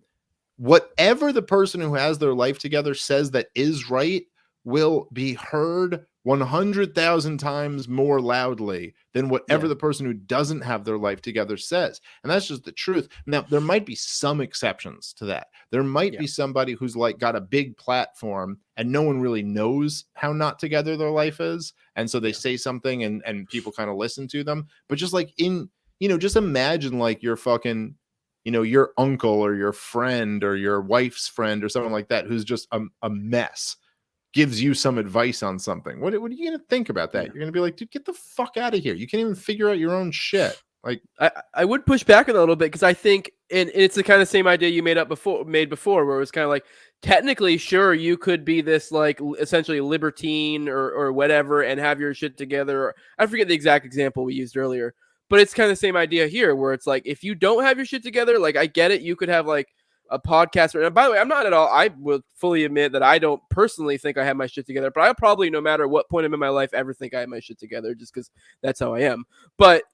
whatever the person who has their life together says that is right will be heard 100,000 times more loudly than whatever the person who doesn't have their life together says. And that's just the truth. Now, there might be some exceptions to that. There might be somebody who's like got a big platform and no one really knows how not together their life is. And so they say something and people kind of listen to them. But just like just imagine like your fucking, your uncle or your friend or your wife's friend or someone like that who's just a mess gives you some advice on something. What are you going to think about that? You're going to be like, dude, get the fuck out of here. You can't even figure out your own shit. Like, I would push back a little bit, because I think, and it's the kind of same idea you made before, where it was kind of like, technically, sure, you could be this like essentially libertine or whatever and have your shit together. I forget the exact example we used earlier, but it's kind of the same idea here, where it's like, if you don't have your shit together, like I get it, you could have like a podcast. And by the way, I'm not at all, I will fully admit that I don't personally think I have my shit together, but I probably, no matter what point I'm in my life, ever think I have my shit together, just because that's how I am. But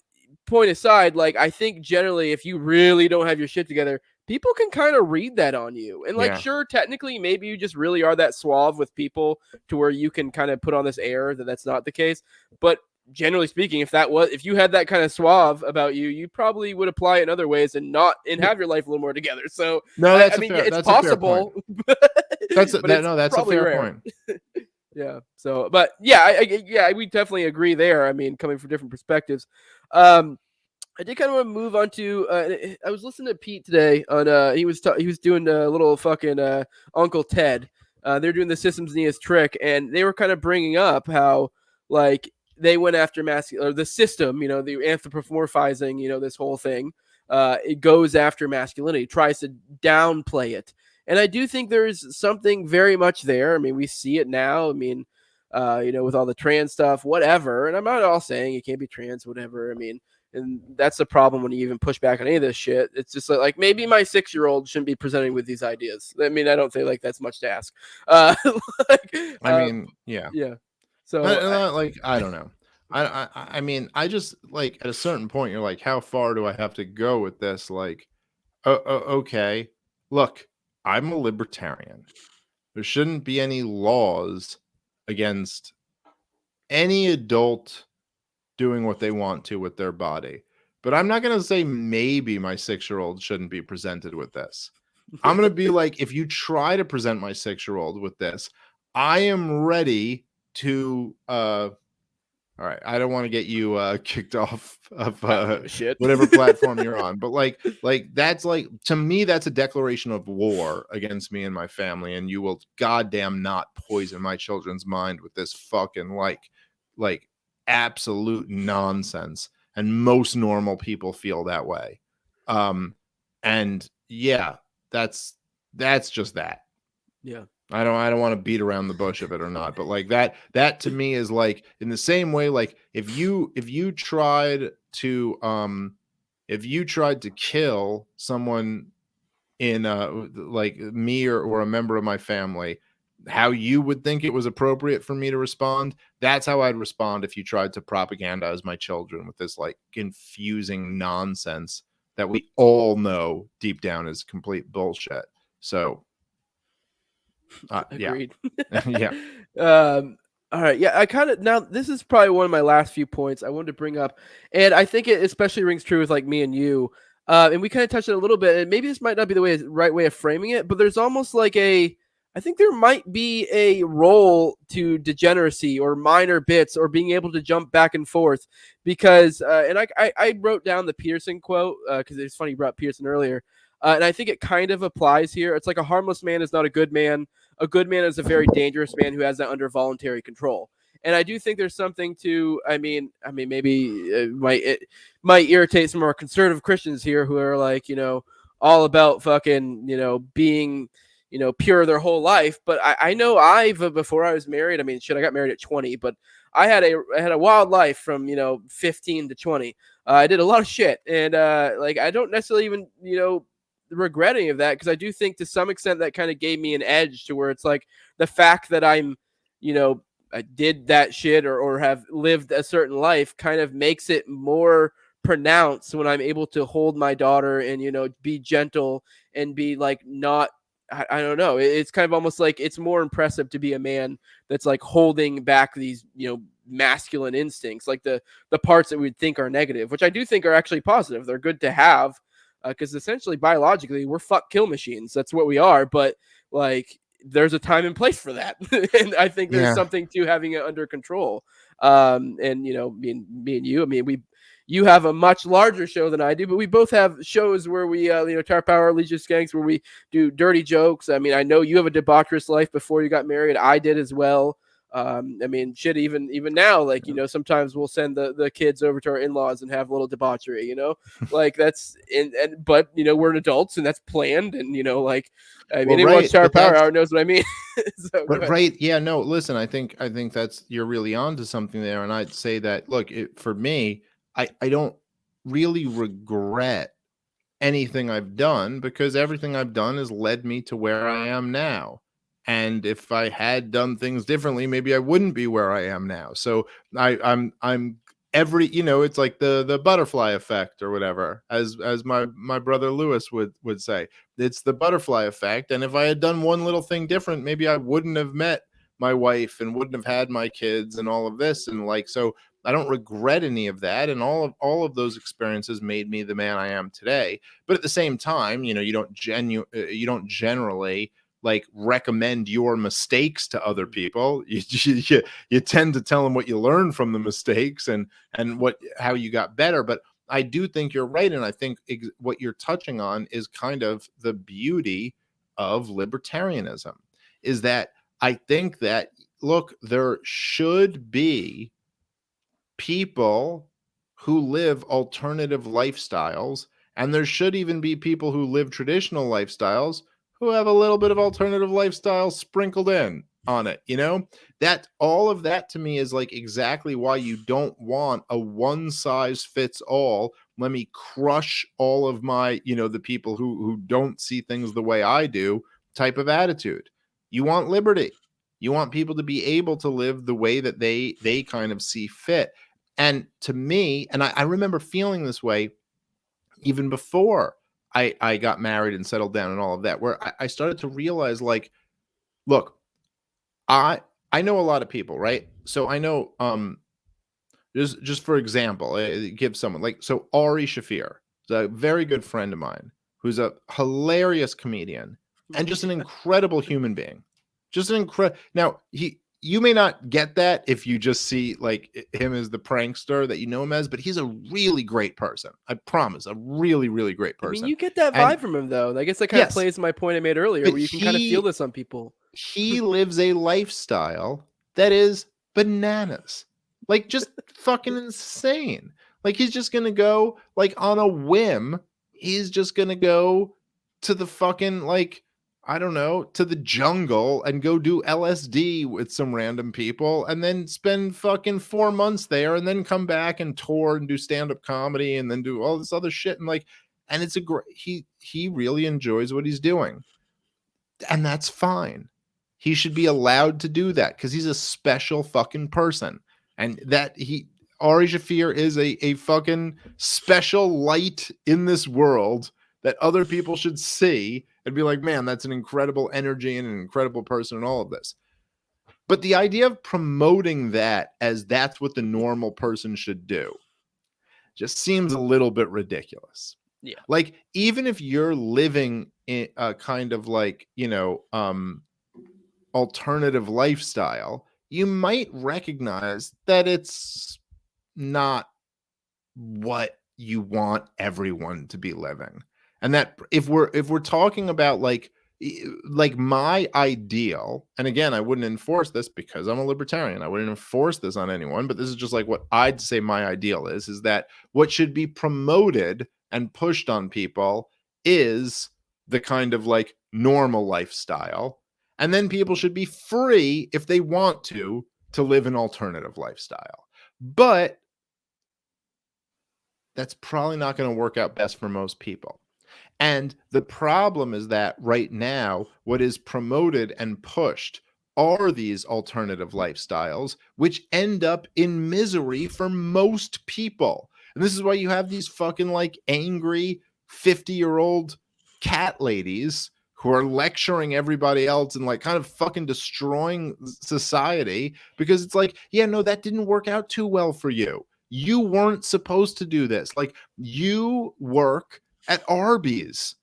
point aside, like I think generally, if you really don't have your shit together, people can kind of read that on you. And like, sure, technically, maybe you just really are that suave with people to where you can kind of put on this air that that's not the case. But generally speaking, if you had that kind of suave about you, you probably would apply it in other ways and have your life a little more together. So no, that's it's possible. That's a fair point. Yeah. So, but yeah, we definitely agree there. I mean, coming from different perspectives. I did kind of want to move on to. I was listening to Pete today on. He was doing a little fucking Uncle Ted. They're doing the Systems Neas trick, and they were kind of bringing up how like they went after the system. The anthropomorphizing. This whole thing. It goes after masculinity, tries to downplay it, and I do think there's something very much there. I mean, we see it now. I mean, with all the trans stuff, whatever. And I'm not all saying you can't be trans, whatever. I mean. And that's the problem when you even push back on any of this shit. It's just like maybe my 6-year-old shouldn't be presenting with these ideas. I mean, I don't think like that's much to ask. Yeah. So I don't know. I mean, I just like at a certain point, you're like, how far do I have to go with this? Like, okay, look, I'm a libertarian. There shouldn't be any laws against any adult doing what they want to with their body. But I'm not going to say maybe my 6-year-old shouldn't be presented with this. I'm going to be like, if you try to present my 6-year-old with this, I am ready to All right, I don't want to get you kicked off of I don't give a shit. whatever platform you're on, but like that's like, to me, that's a declaration of war against me and my family, and you will goddamn not poison my children's mind with this fucking like absolute nonsense. And most normal people feel that way. And yeah, that's just that. Yeah. I don't want to beat around the bush of it or not, but like that to me is like, in the same way, like if you tried to kill someone in like me or a member of my family, how you would think it was appropriate for me to respond, that's how I'd respond if you tried to propagandize my children with this like confusing nonsense that we all know deep down is complete bullshit. So yeah. Agreed. Yeah. All right. Yeah. I kind of, now this is probably one of my last few points I wanted to bring up. And I think it especially rings true with like me and you. And we kind of touched it a little bit. And maybe this might not be the right way of framing it, but there's almost like I think there might be a role to degeneracy or minor bits or being able to jump back and forth because, and I wrote down the Pearson quote because it's funny you brought Pearson earlier. And I think it kind of applies here. It's like a harmless man is not a good man. A good man is a very dangerous man who has that under voluntary control. And I do think there's something to. Maybe it might irritate some of our conservative Christians here who are like, all about fucking, being, pure their whole life. But I know before I was married. I mean, shit, I got married at 20, but I had a wild life from 15 to 20. I did a lot of shit, and like I don't necessarily even regret any of that because I do think to some extent that kind of gave me an edge to where it's like the fact that I did that shit or have lived a certain life kind of makes it more pronounced when I'm able to hold my daughter and be gentle and be like not. I don't know. It's kind of almost like it's more impressive to be a man that's like holding back these masculine instincts, like the parts that we'd think are negative, which I do think are actually positive. They're good to have because essentially biologically we're fuck kill machines. That's what we are. But like there's a time and place for that, and I think there's something to having it under control. And me and you, I mean, you have a much larger show than I do, but we both have shows where we, Tar Power, Legion Skanks, where we do dirty jokes. I mean, I know you have a debaucherous life before you got married. I did as well. I mean, shit, even now, like, sometimes we'll send the kids over to our in-laws and have a little debauchery, like that's, but, we're adults and that's planned. And, like, I mean, anyone watch Star Power Hour knows what I mean. So, but right. Yeah, no, listen, I think that's, you're really on to something there. And I'd say that, look, for me, I don't really regret anything I've done because everything I've done has led me to where I am now. And if I had done things differently, maybe I wouldn't be where I am now. So I'm every, it's like the butterfly effect or whatever, as my brother Lewis would say. It's the butterfly effect. And if I had done one little thing different, maybe I wouldn't have met my wife and wouldn't have had my kids and all of this. And like, so I don't regret any of that. And all of those experiences made me the man I am today. But at the same time, you don't generally like recommend your mistakes to other people. You tend to tell them what you learned from the mistakes and how you got better. But I do think you're right. And I think what you're touching on is kind of the beauty of libertarianism, is that I think that, look, there should be people who live alternative lifestyles, and there should even be people who live traditional lifestyles who have a little bit of alternative lifestyle sprinkled in on it. That all of that to me is like exactly why you don't want a one size fits all. Let me crush all of my, the people who don't see things the way I do type of attitude. You want liberty. You want people to be able to live the way that they kind of see fit. And to me, and I remember feeling this way even before I got married and settled down and all of that, where I started to realize, like, look, I know a lot of people, right? So I know, just for example, give someone like, so Ari Shafir is a very good friend of mine who's a hilarious comedian and just an incredible human being. Just an incredible. Now you may not get that if you just see like him as the prankster that you know him as, but he's a really great person. I promise, a really, really great person. I mean, you get that And vibe from him, though. I guess that kind of yes, plays to my point I made earlier, but where you can kind of feel this on people. he lives a lifestyle that is bananas, like just fucking insane. Like he's just gonna go like on a whim. He's just gonna go to the fucking like I don't know to the jungle and go do LSD with some random people, and then spend fucking 4 months there, and then come back and tour and do stand up comedy, and then do all this other shit, and like, and it's a great. He really enjoys what he's doing, and that's fine. He should be allowed to do that because he's a special fucking person. And that Ari Shafir is a fucking special light in this world that other people should see and be like, man, that's an incredible energy and an incredible person and all of this. But the idea of promoting that as that's what the normal person should do just seems a little bit ridiculous. Yeah. Like, even if you're living in a kind of like, alternative lifestyle, you might recognize that it's not what you want everyone to be living. And that if we're talking about like my ideal, and again, I wouldn't enforce this because I'm a libertarian. I wouldn't enforce this on anyone, but this is just like what I'd say my ideal is that what should be promoted and pushed on people is the kind of like normal lifestyle. And then people should be free if they want to live an alternative lifestyle. But that's probably not going to work out best for most people. And the problem is that right now, what is promoted and pushed are these alternative lifestyles, which end up in misery for most people. And this is why you have these fucking like angry 50-year-old cat ladies who are lecturing everybody else and like kind of fucking destroying society because it's like, yeah, no, that didn't work out too well for you. You weren't supposed to do this. Like, you work at Arby's.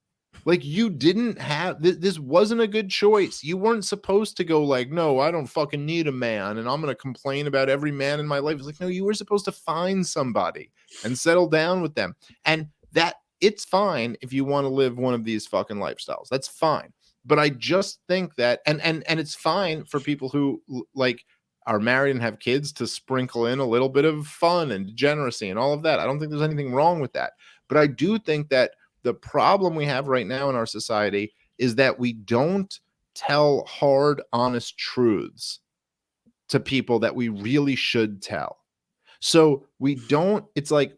Like, you didn't have this wasn't a good choice. You weren't supposed to go like, no, I don't fucking need a man and I'm going to complain about every man in my life. It's like, no, you were supposed to find somebody and settle down with them. And that it's fine if you want to live one of these fucking lifestyles. That's fine. But I just think that and it's fine for people who like are married and have kids to sprinkle in a little bit of fun and degeneracy and all of that. I don't think there's anything wrong with that. But I do think that the problem we have right now in our society is that we don't tell hard, honest truths to people that we really should tell. So we don't, it's like,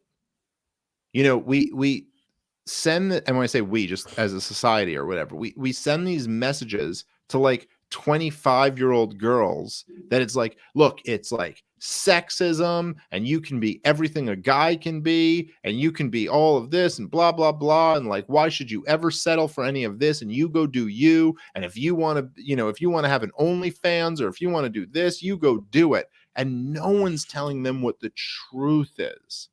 we send and when I say we, just as a society or whatever, we send these messages to like 25-year-old girls that it's like, look, it's like sexism and you can be everything a guy can be and you can be all of this and blah blah blah, and like, why should you ever settle for any of this, and you go do you, and if you want to, if you want to have an OnlyFans or if you want to do this, you go do it. And no one's telling them what the truth is,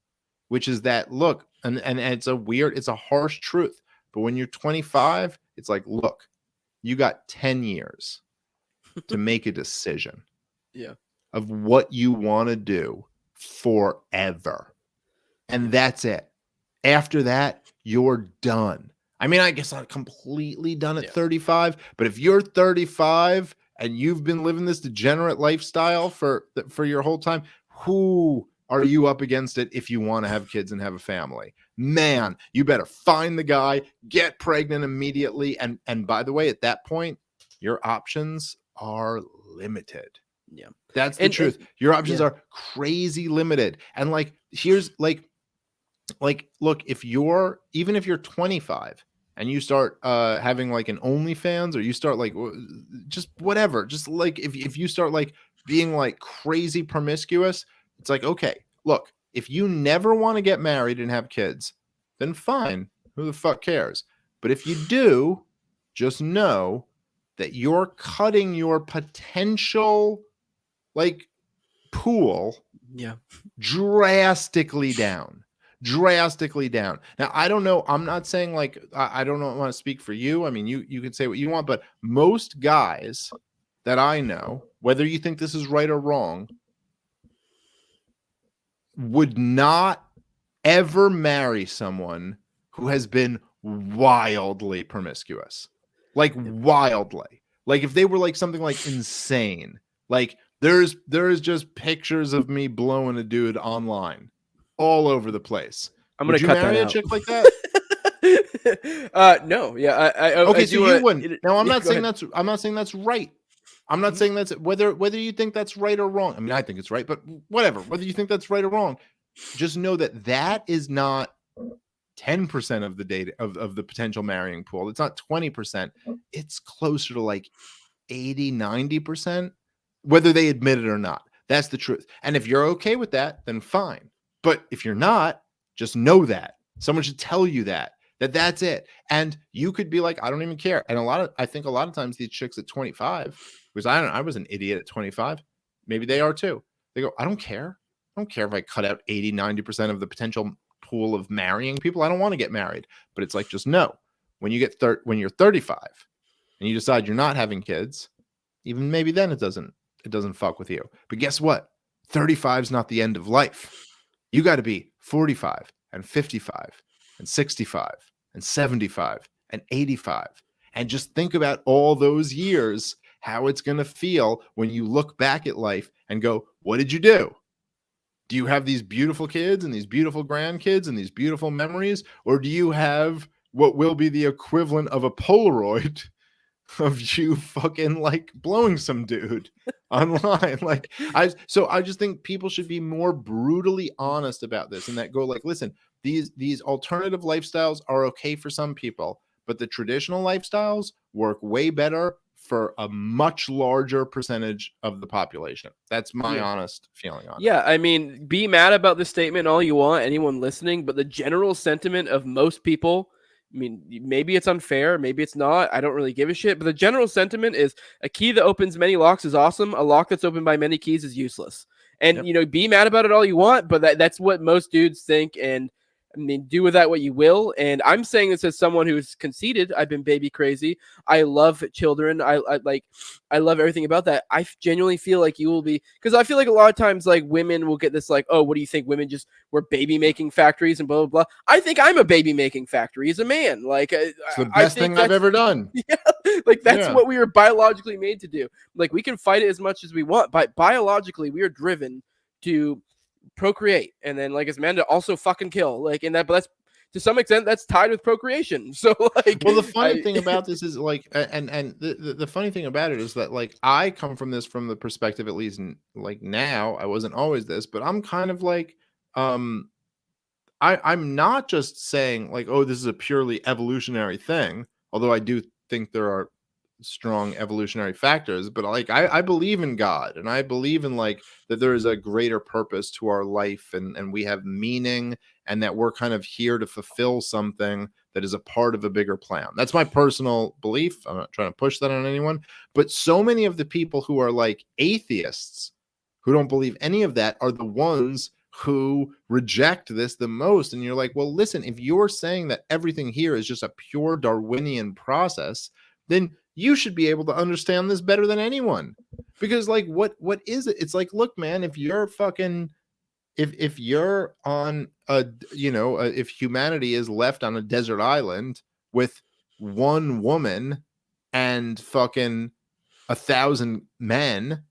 which is that, look, and it's a harsh truth, but when you're 25, it's like, look, you got 10 years to make a decision of what you want to do forever. And that's it. After that, you're done. I mean, I guess I'm completely done at 35, but if you're 35 and you've been living this degenerate lifestyle for your whole time, who are you up against it if you want to have kids and have a family? Man, you better find the guy, get pregnant immediately. And by the way, at that point, your options are limited. Yeah. That's the truth. Your options are crazy limited. And like, here's like, look, even if you're 25 and you start having like an OnlyFans, or you start like just whatever, just like if you start like being like crazy promiscuous, it's like, okay, look, if you never want to get married and have kids, then fine. Who the fuck cares? But if you do, just know that you're cutting your potential like pool drastically down. Now, I don't know. I'm not saying like, I don't want to speak for you. I mean, you can say what you want, but most guys that I know, whether you think this is right or wrong, would not ever marry someone who has been wildly promiscuous. Like wildly. Like if they were like something like insane. Like there's just pictures of me blowing a dude online all over the place. I'm Would gonna you cut marry that a out. chick like that? No, yeah, Okay, I so do you wouldn't. Now I'm yeah, not go saying ahead. I'm not saying that's right. I'm not saying that's whether you think that's right or wrong. I mean, I think it's right, but whatever. Whether you think that's right or wrong, just know that that is not 10% of the data of the potential marrying pool. It's not 20%. It's closer to like 80, 90%, whether they admit it or not. That's the truth. And if you're okay with that, then fine. But if you're not, just know that. Someone should tell you that's it. And you could be like, I don't even care. And I think a lot of times these chicks at 25, because I was an idiot at 25. Maybe they are too. They go, I don't care. I don't care if I cut out 80, 90% of the potential pool of marrying people. I don't want to get married. But it's like, just know when you're 35 and you decide you're not having kids, even maybe then it doesn't fuck with you. But guess what? 35 is not the end of life. You got to be 45 and 55 and 65 and 75 and 85. And just think about all those years, how it's going to feel when you look back at life and go, what did you do? Do you have these beautiful kids and these beautiful grandkids and these beautiful memories? Or do you have what will be the equivalent of a Polaroid of you fucking like blowing some dude online? Like I just think people should be more brutally honest about this, and that go like, listen, these alternative lifestyles are okay for some people, but the traditional lifestyles work way better for a much larger percentage of the population. That's my honest feeling on it. Yeah, I mean, be mad about this statement all you want, anyone listening, but the general sentiment of most people, I mean, maybe it's unfair, maybe it's not. I don't really give a shit. But the general sentiment is a key that opens many locks is awesome. A lock that's opened by many keys is useless. And, be mad about it all you want, but that's what most dudes think. And I mean, do with that what you will. And I'm saying this as someone who's conceited. I've been baby crazy. I love children. I love everything about that. I genuinely feel like you will be, because I feel like a lot of times, like women will get this, like, oh, what do you think? Women just were baby making factories and blah blah blah. I think I'm a baby making factory as a man. Like, It's the best thing I've ever done. Yeah, like that's what we were biologically made to do. Like we can fight it as much as we want, but biologically we are driven to procreate, and then like as men to also fucking kill. Like in that, but that's to some extent that's tied with procreation. So like, well, the funny thing about this is like, and the funny thing about it is that like I come from this from the perspective, at least like now, I wasn't always this, but I'm kind of like, I'm not just saying like, oh, this is a purely evolutionary thing, although I do think there are strong evolutionary factors, but like I believe in God, and I believe in like that there is a greater purpose to our life, and we have meaning, and that we're kind of here to fulfill something that is a part of a bigger plan. That's my personal belief. I'm not trying to push that on anyone, but so many of the people who are like atheists who don't believe any of that are the ones who reject this the most. And you're like, well, listen, if you're saying that everything here is just a pure Darwinian process, then you should be able to understand this better than anyone. Because like what is it? It's like, look, man, if you're fucking if you're on a if humanity is left on a desert island with one woman and fucking 1,000 men,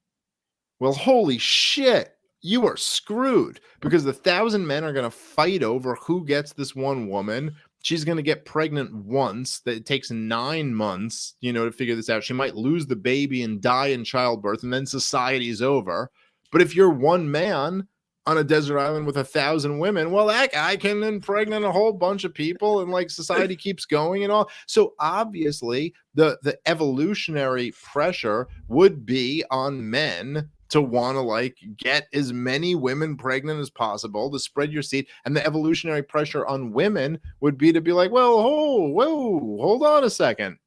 well, holy shit, you are screwed, because the 1,000 men are going to fight over who gets this one woman. She's going to get pregnant once. That it takes 9 months, to figure this out. She might lose the baby and die in childbirth, and then society's over. But if you're one man on a desert island with 1,000 women, well, that guy can impregnate a whole bunch of people, and like society keeps going and all. So obviously the evolutionary pressure would be on men to want to like get as many women pregnant as possible to spread your seed, and the evolutionary pressure on women would be to be like, well, whoa, hold on a second.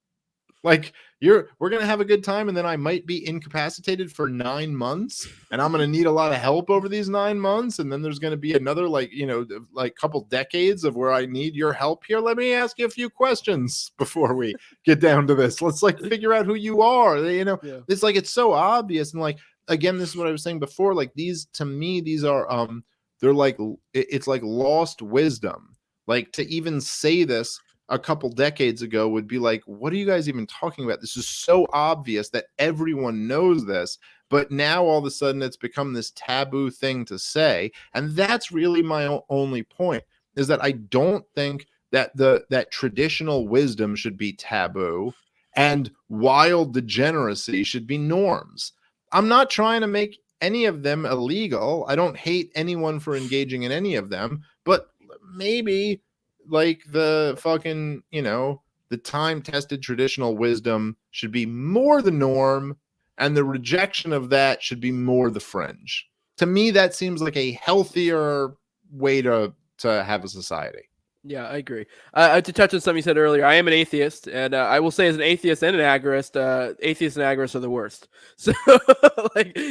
Like we're going to have a good time, and then I might be incapacitated for 9 months, and I'm going to need a lot of help over these 9 months, and then there's going to be another couple decades of where I need your help here. Let me ask you a few questions before we get down to this. Let's figure out who you are. Yeah. It's like it's so obvious, and again, this is what I was saying before. These to me, these are they're it's like lost wisdom. To even say this a couple decades ago would be like, what are you guys even talking about? This is so obvious that everyone knows this, but now all of a sudden it's become this taboo thing to say. And that's really my only point, is that I don't think that that traditional wisdom should be taboo and wild degeneracy should be norms. I'm not trying to make any of them illegal. I don't hate anyone for engaging in any of them, but maybe the fucking, the time tested traditional wisdom should be more the norm, and the rejection of that should be more the fringe. To me, that seems like a healthier way to have a society. Yeah, I agree. To touch on something you said earlier, I am an atheist, and I will say, as an atheist and an agorist, atheists and agorists are the worst. So,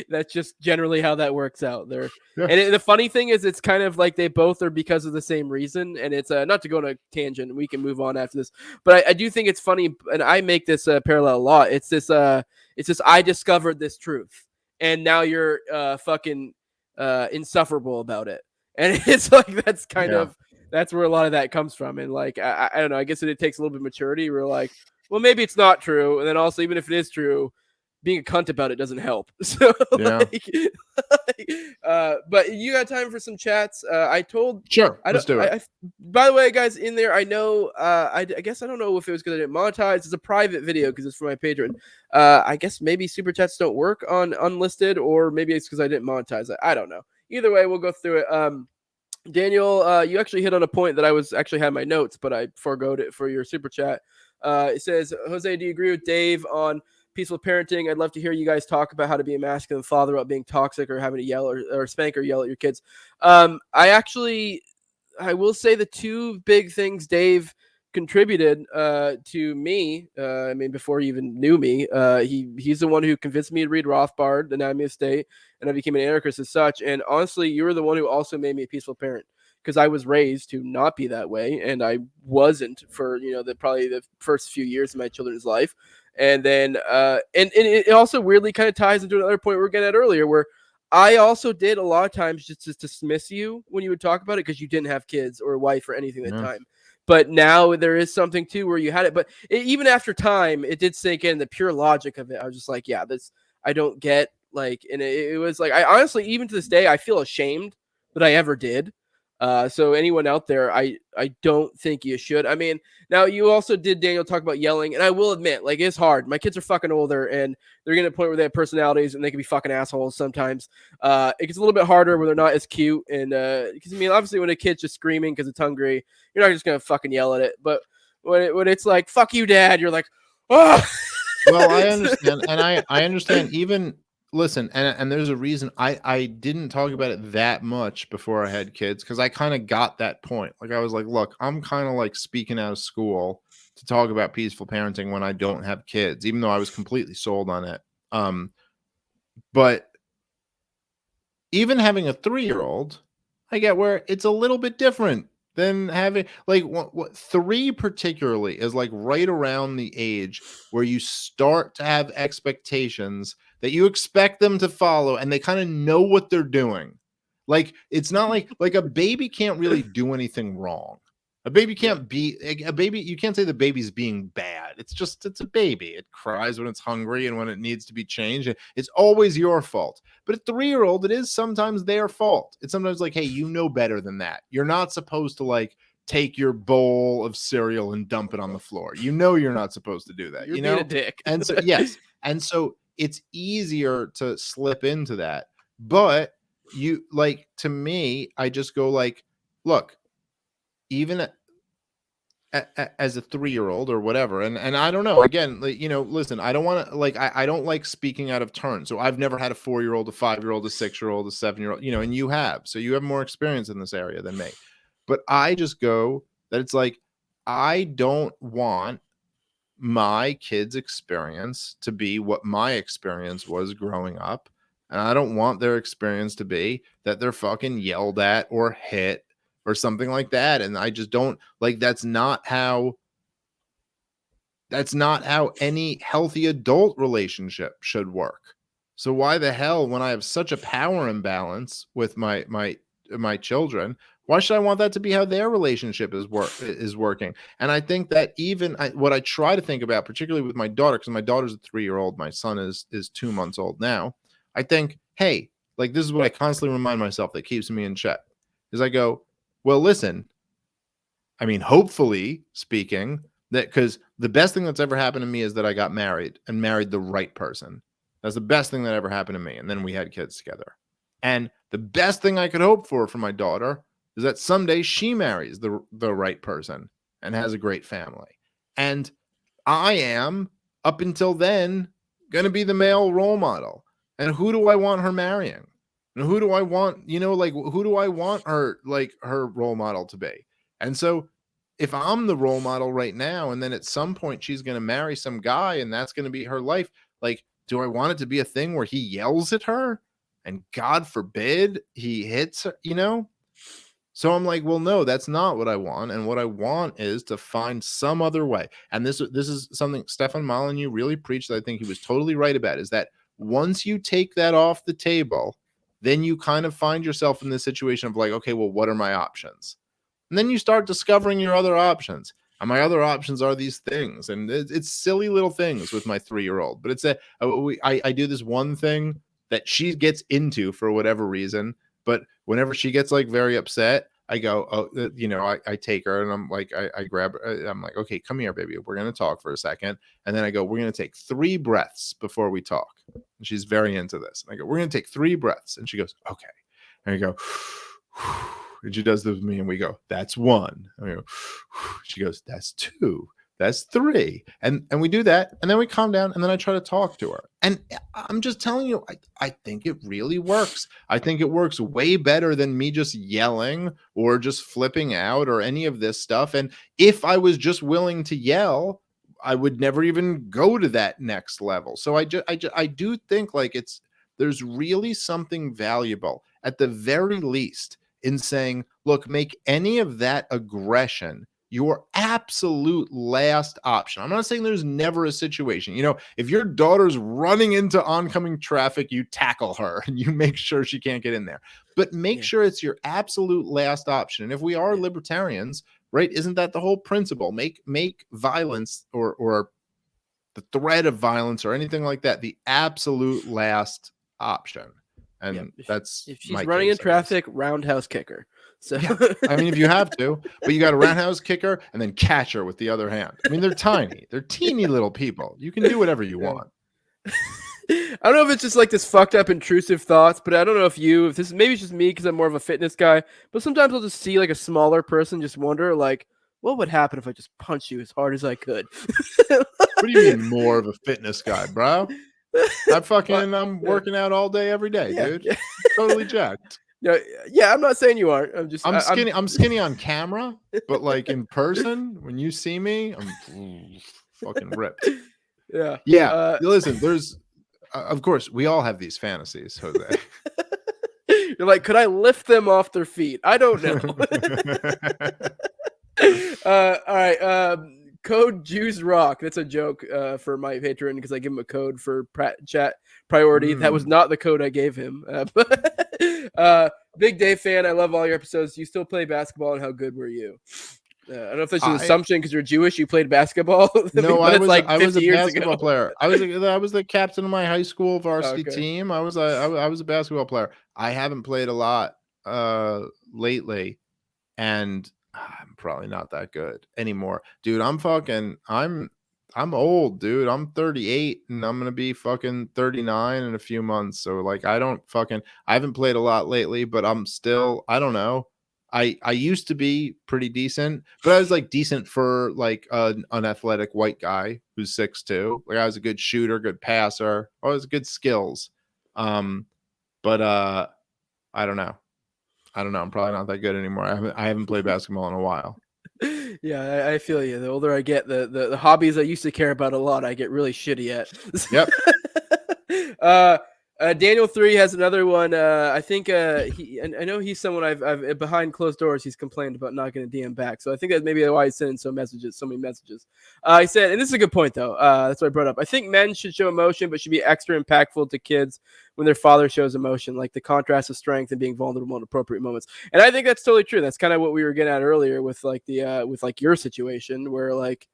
that's just generally how that works out. There, yeah. And the funny thing is, it's kind of like they both are because of the same reason. And it's not to go on a tangent. We can move on after this, but I do think it's funny, and I make this parallel a lot. It's this. I discovered this truth, and now you're fucking insufferable about it, and it's like that's kind of. That's where a lot of that comes from. And I don't know, I guess it takes a little bit of maturity. We're like, well, maybe it's not true. And then also, even if it is true, being a cunt about it doesn't help. So, yeah. But you got time for some chats? Sure. Let's do it. By the way, guys, in there, I know, I guess I don't know if it was because I didn't monetize. It's a private video because it's for my Patreon. I guess maybe super chats don't work on unlisted, or maybe it's because I didn't monetize it. I don't know. Either way, we'll go through it. Daniel, you actually hit on a point that I was actually had my notes, but I forgoed it for your super chat. It says, Jose, do you agree with Dave on peaceful parenting? I'd love to hear you guys talk about how to be a masculine father without being toxic or having to yell or spank or yell at your kids. I will say the two big things Dave contributed to me. I mean, before he even knew me, he's the one who convinced me to read Rothbard, The Anatomy of State, and I became an anarchist as such. And honestly, you were the one who also made me a peaceful parent, because I was raised to not be that way, and I wasn't for probably the first few years of my children's life. And then and it also weirdly kind of ties into another point we were getting at earlier, where I also did a lot of times just dismiss you when you would talk about it because you didn't have kids or a wife or anything at the time. But now there is something too where you had it. But even after time, it did sink in, the pure logic of it. I was just like, yeah, this I don't get. And it was like, I honestly, even to this day, I feel ashamed that I ever did. So anyone out there, I don't think you should. I mean, now you also did, Daniel, talk about yelling, and I will admit, it's hard. My kids are fucking older, and they're getting to the point where they have personalities, and they can be fucking assholes sometimes. It gets a little bit harder when they're not as cute, and because I mean, obviously, when a kid's just screaming because it's hungry, you're not just gonna fucking yell at it. But when it's like "fuck you, dad," you're like, oh. Well, I understand, and I understand even. Listen, and there's a reason I didn't talk about it that much before I had kids, because I kind of got that point. I was like, look, I'm kind of speaking out of school to talk about peaceful parenting when I don't have kids, even though I was completely sold on it. But even having a 3-year-old, I get where it's a little bit different than having what 3 particularly is right around the age where you start to have expectations that you expect them to follow, and they kind of know what they're doing. It's not like a baby can't really do anything wrong. A baby can't be a baby. You can't say the baby's being bad. It's a baby. It cries when it's hungry and when it needs to be changed. It's always your fault. But a 3-year-old, it is sometimes their fault. It's sometimes hey, you know better than that. You're not supposed to take your bowl of cereal and dump it on the floor. You're not supposed to do that. You're being a dick. And so yes, and so it's easier to slip into that. But you to me, I just go look. Even as a 3-year-old or whatever, and I don't know. Again, listen, I don't want to I don't like speaking out of turn. So I've never had a 4-year-old, a 5-year-old, a 6-year-old, a 7-year-old. And you have, so you have more experience in this area than me. But I just go that it's I don't want my kids' experience to be what my experience was growing up. And I don't want their experience to be that they're fucking yelled at or hit or something like that. And I just don't like, that's not how any healthy adult relationship should work. So why the hell, when I have such a power imbalance with my children, why should I want that to be how their relationship is working? And I think that even what I try to think about, particularly with my daughter, because my daughter's a 3-year-old, my son is 2 months old now. I think, hey, like, this is what I constantly remind myself that keeps me in check. Is I go, well, listen, I mean, hopefully speaking, that because the best thing that's ever happened to me is that I got married and married the right person. That's the best thing that ever happened to me. And then we had kids together. And the best thing I could hope for my daughter is that someday she marries the right person and has a great family. And I am, up until then, going to be the male role model. And who do I want her marrying? And who do I want, like, who do I want her, like, her role model to be? And so if I'm the role model right now, and then at some point she's going to marry some guy and that's going to be her life, like, do I want it to be a thing where he yells at her and God forbid he hits her, So I'm like, well, no, that's not what I want. And what I want is to find some other way. And this is something Stefan Molyneux really preached that I think he was totally right about, is that once you take that off the table, then you kind of find yourself in this situation of like, okay, well, what are my options? And then you start discovering your other options. And my other options are these things. And it's silly little things with my 3-year-old. But it's I do this one thing that she gets into for whatever reason. But whenever she gets like very upset, I go, I take her and I'm like, I grab her. I'm like, okay, come here, baby. We're going to talk for a second. And then I go, we're going to take 3 breaths before we talk. And she's very into this. And I go, we're going to take 3 breaths. And she goes, okay. And I go, and she does this with me, and we go, that's 1. And we go, she goes, that's 2. That's 3. And we do that, and then we calm down, and then I try to talk to her. And I'm just telling you, I think it really works. I think it works way better than me just yelling or just flipping out or any of this stuff. And if I was just willing to yell, I would never even go to that next level. So I do think like there's really something valuable at the very least in saying, look, make any of that aggression your absolute last option. I'm not saying there's never a situation. If your daughter's running into oncoming traffic, you tackle her and you make sure she can't get in there. But make sure it's your absolute last option. And if we are libertarians, right, isn't that the whole principle? Make violence or the threat of violence or anything like that the absolute last option. And that's if she's running in traffic, roundhouse kicker. So I mean, if you have to, but you got to roundhouse kick her and then catch her with the other hand. I mean, they're tiny, they're teeny little people. You can do whatever you want. I don't know if it's just like this fucked up intrusive thoughts, but I don't know if this maybe it's just me because I'm more of a fitness guy. But sometimes I'll just see like a smaller person, just wonder like, what would happen if I just punched you as hard as I could? What do you mean more of a fitness guy, bro? I'm working out all day, every day, dude. Yeah. Totally jacked. Yeah, I'm not saying you aren't. I'm skinny. I'm skinny on camera, but like in person, when you see me, I'm fucking ripped. Yeah. Yeah. Listen, there's, of course, we all have these fantasies, Jose. You're like, could I lift them off their feet? I don't know. All right. Code Juice Rock. That's a joke for my patron because I give him a code for chat priority. That was not the code I gave him. Big Dave fan. I love all your episodes. Do you still play basketball, and how good were you? I don't know if that's an assumption because you're Jewish. You played basketball. No, I was a basketball player. I was the captain of my high school varsity team. I was a basketball player. I haven't played a lot lately, and I'm probably not that good anymore, dude. I'm old, dude. I'm 38 and I'm gonna be fucking 39 in a few months. So like, I haven't played a lot lately, but I'm still, I don't know. I used to be pretty decent, but I was like decent for like an athletic white guy who's 6'2". Like I was a good shooter, good passer. I was good skills. But I don't know. I'm probably not that good anymore. I haven't played basketball in a while. Yeah, I feel you. The older I get, the hobbies I used to care about a lot, I get really shitty at. Yep. Daniel 3 has another one. I think I know he's someone I've behind closed doors. He's complained about not getting DM back, so I think that's maybe why he's sending so many messages. He said, and this is a good point though. That's what I brought up. I think men should show emotion, but should be extra impactful to kids when their father shows emotion, like the contrast of strength and being vulnerable in appropriate moments. And I think that's totally true. That's kind of what we were getting at earlier with like the with like your situation, where like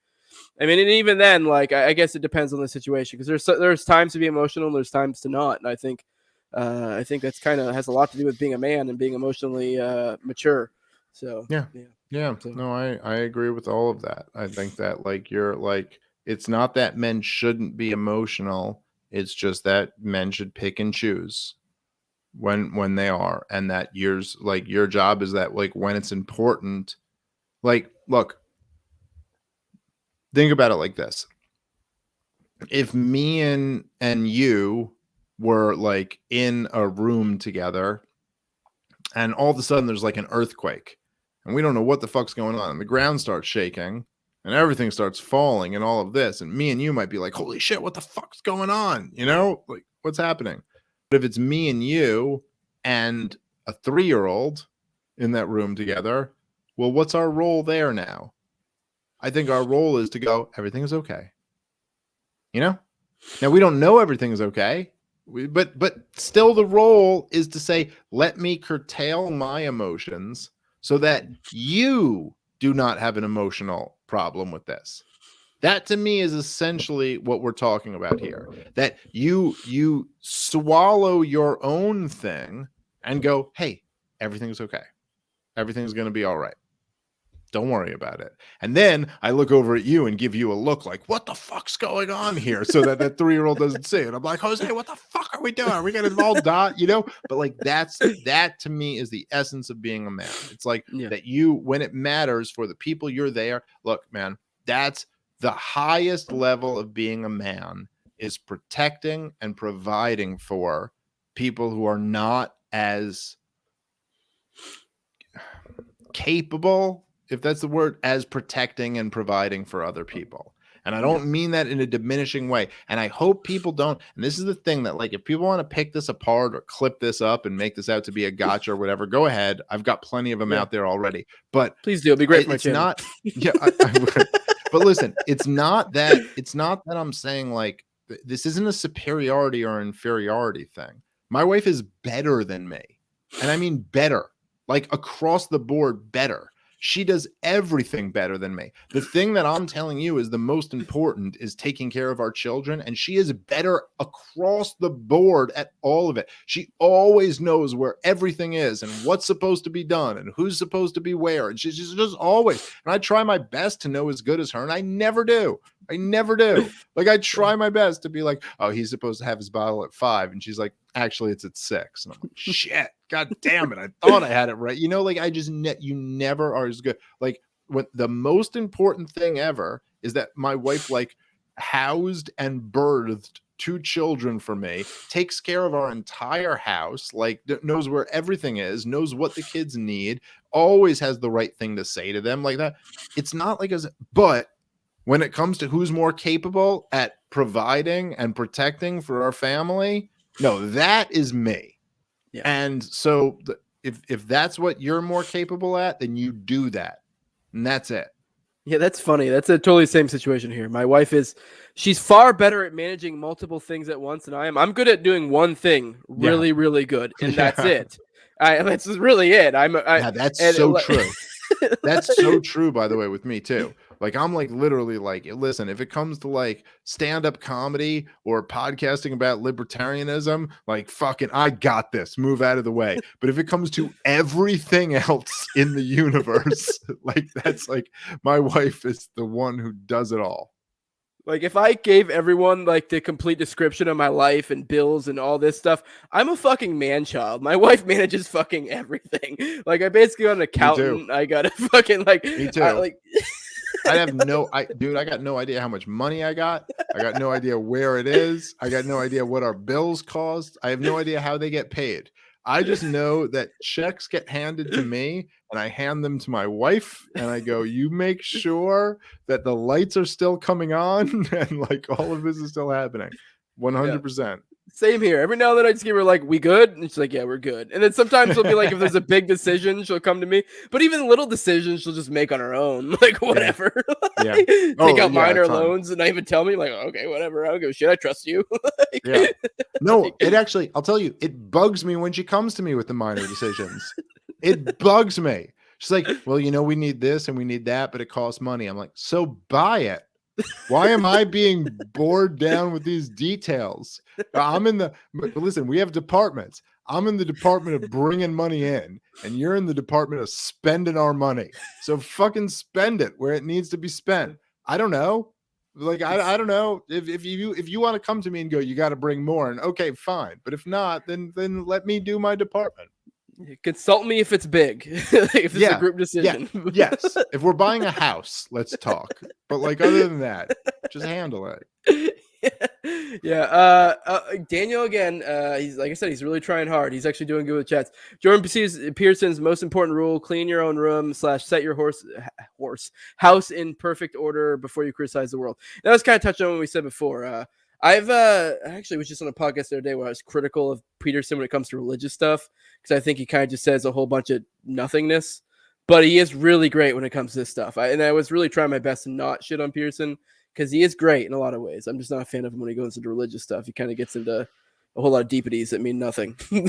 I mean, and even then, like I guess it depends on the situation because there's times to be emotional and there's times to not. And I think that's kind of has a lot to do with being a man and being emotionally mature. So Yeah. So, No, I agree with all of that. I think that like you're like it's not that men shouldn't be emotional. It's just that men should pick and choose when they are, and that yours like your job is that like when it's important. Like, look, think about it like this. If me and you were like in a room together and all of a sudden there's like an earthquake and we don't know what the fuck's going on and the ground starts shaking and everything starts falling and all of this, and me and you might be like, holy shit, what the fuck's going on, like what's happening? But if it's me and you and a 3-year-old in that room together, well, what's our role there now? I think our role is to go, everything is okay. Now we don't know everything is okay, but still the role is to say, let me curtail my emotions so that you do not have an emotional problem with this. That to me is essentially what we're talking about here. That you swallow your own thing and go, hey, everything's okay. Everything's going to be all right. Don't worry about it. And then I look over at you and give you a look like, what the fuck's going on here? So that 3-year-old doesn't see it. I'm like, Jose, what the fuck are we doing? Are we going to all die? But like that to me is the essence of being a man. It's like that when it matters for the people you're there, look, man, that's the highest level of being a man, is protecting and providing for people who are not as capable, if that's the word, as protecting and providing for other people. And I don't mean that in a diminishing way. And I hope people don't. And this is the thing that, like, if people want to pick this apart or clip this up and make this out to be a gotcha or whatever, go ahead. I've got plenty of them out there already. But please do. It'll be great for my channel. Not, I would. But listen, it's not that I'm saying like this isn't a superiority or inferiority thing. My wife is better than me. And I mean better. Like across the board better. She does everything better than me. The thing that I'm telling you is the most important is taking care of our children. And she is better across the board at all of it. She always knows where everything is and what's supposed to be done and who's supposed to be where. And she's just always. And I try my best to know as good as her. And I never do. Like I try my best to be like, oh, he's supposed to have his bottle at 5. And she's like, actually, it's at 6. And I'm like, shit. God damn it. I thought I had it right. Like I just, you never are as good. Like when the most important thing ever is that my wife like housed and birthed 2 children for me, takes care of our entire house, like knows where everything is, knows what the kids need, always has the right thing to say to them like that. It's not like but when it comes to who's more capable at providing and protecting for our family, no, that is me. Yeah. And so if that's what you're more capable at, then you do that. And that's it. Yeah, that's funny. That's a totally same situation here. My wife she's far better at managing multiple things at once than I am. I'm good at doing one thing really, really good. And that's it. That's really it. That's so true. That's so true, by the way, with me too. Like I'm like literally like, listen, if it comes to like stand-up comedy or podcasting about libertarianism, like fucking I got this, move out of the way. But if it comes to everything else in the universe, like that's like my wife is the one who does it all. Like if I gave everyone like the complete description of my life and bills and all this stuff, I'm a fucking man child. My wife manages fucking everything. Like I basically got an accountant. I got a fucking like. Me too. I got no idea how much money I got. I got no idea where it is. I got no idea what our bills cost. I have no idea how they get paid. I just know that checks get handed to me and I hand them to my wife and I go, you make sure that the lights are still coming on and like all of this is still happening. 100%. Same here. Every now and then I just give her like, we good? And she's like, yeah, we're good. And then sometimes she'll be like, if there's a big decision, she'll come to me. But even little decisions, she'll just make on her own. Like, whatever. Yeah. Take out minor loans and not even tell me. Like, okay, whatever. I don't give a shit. I trust you. Like, yeah. No, it actually, I'll tell you, it bugs me when she comes to me with the minor decisions. It bugs me. She's like, well, we need this and we need that, but it costs money. I'm like, so buy it. Why am I being bored down with these details? But listen, we have departments. I'm in the department of bringing money in, and you're in the department of spending our money. So fucking spend it where it needs to be spent. I don't know. Like, I don't know if you want to come to me and go, you got to bring more, and okay, fine. But if not, then let me do my department. Consult me if it's big. If it's a group decision. Yes. If we're buying a house, let's talk. But like other than that, just handle it. Yeah. Daniel again. He's like I said, he's really trying hard. He's actually doing good with chats. Jordan Pearson's most important rule: clean your own room / set your house in perfect order before you criticize the world. And that was kind of touched on what we said before. I've actually was just on a podcast the other day where I was critical of Peterson when it comes to religious stuff because I think he kind of just says a whole bunch of nothingness, but he is really great when it comes to this stuff. I was really trying my best to not shit on Peterson because he is great in a lot of ways. I'm just not a fan of him when he goes into religious stuff. He kind of gets into a whole lot of deepities that mean nothing. Yeah,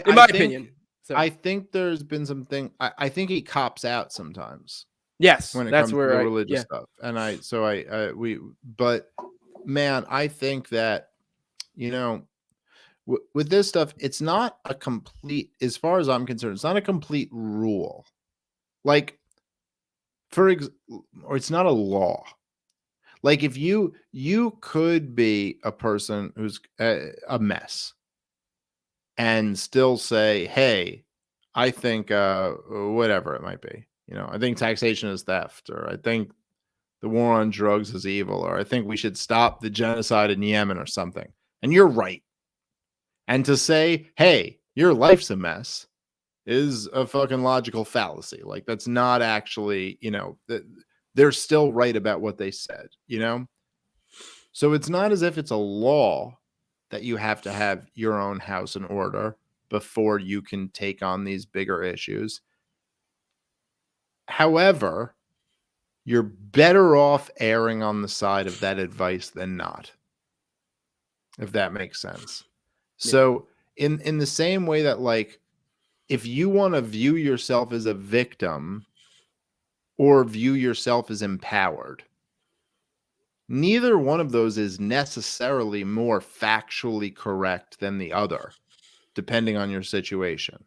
in my opinion. So. I think there's been something. I think he cops out sometimes. Yes, when it that's comes where to the religious stuff. And but man, I think that, with this stuff, it's not a complete, as far as I'm concerned, it's not a complete rule. Like, or it's not a law. Like if you could be a person who's a mess and still say, hey, I think whatever it might be. I think taxation is theft, or I think the war on drugs is evil, or I think we should stop the genocide in Yemen or something. And you're right. And to say, hey, your life's a mess is a fucking logical fallacy. Like that's not actually, they're still right about what they said, So it's not as if it's a law that you have to have your own house in order before you can take on these bigger issues. However, you're better off erring on the side of that advice than not, if that makes sense. Yeah. So in the same way that, like, if you want to view yourself as a victim or view yourself as empowered, neither one of those is necessarily more factually correct than the other, depending on your situation.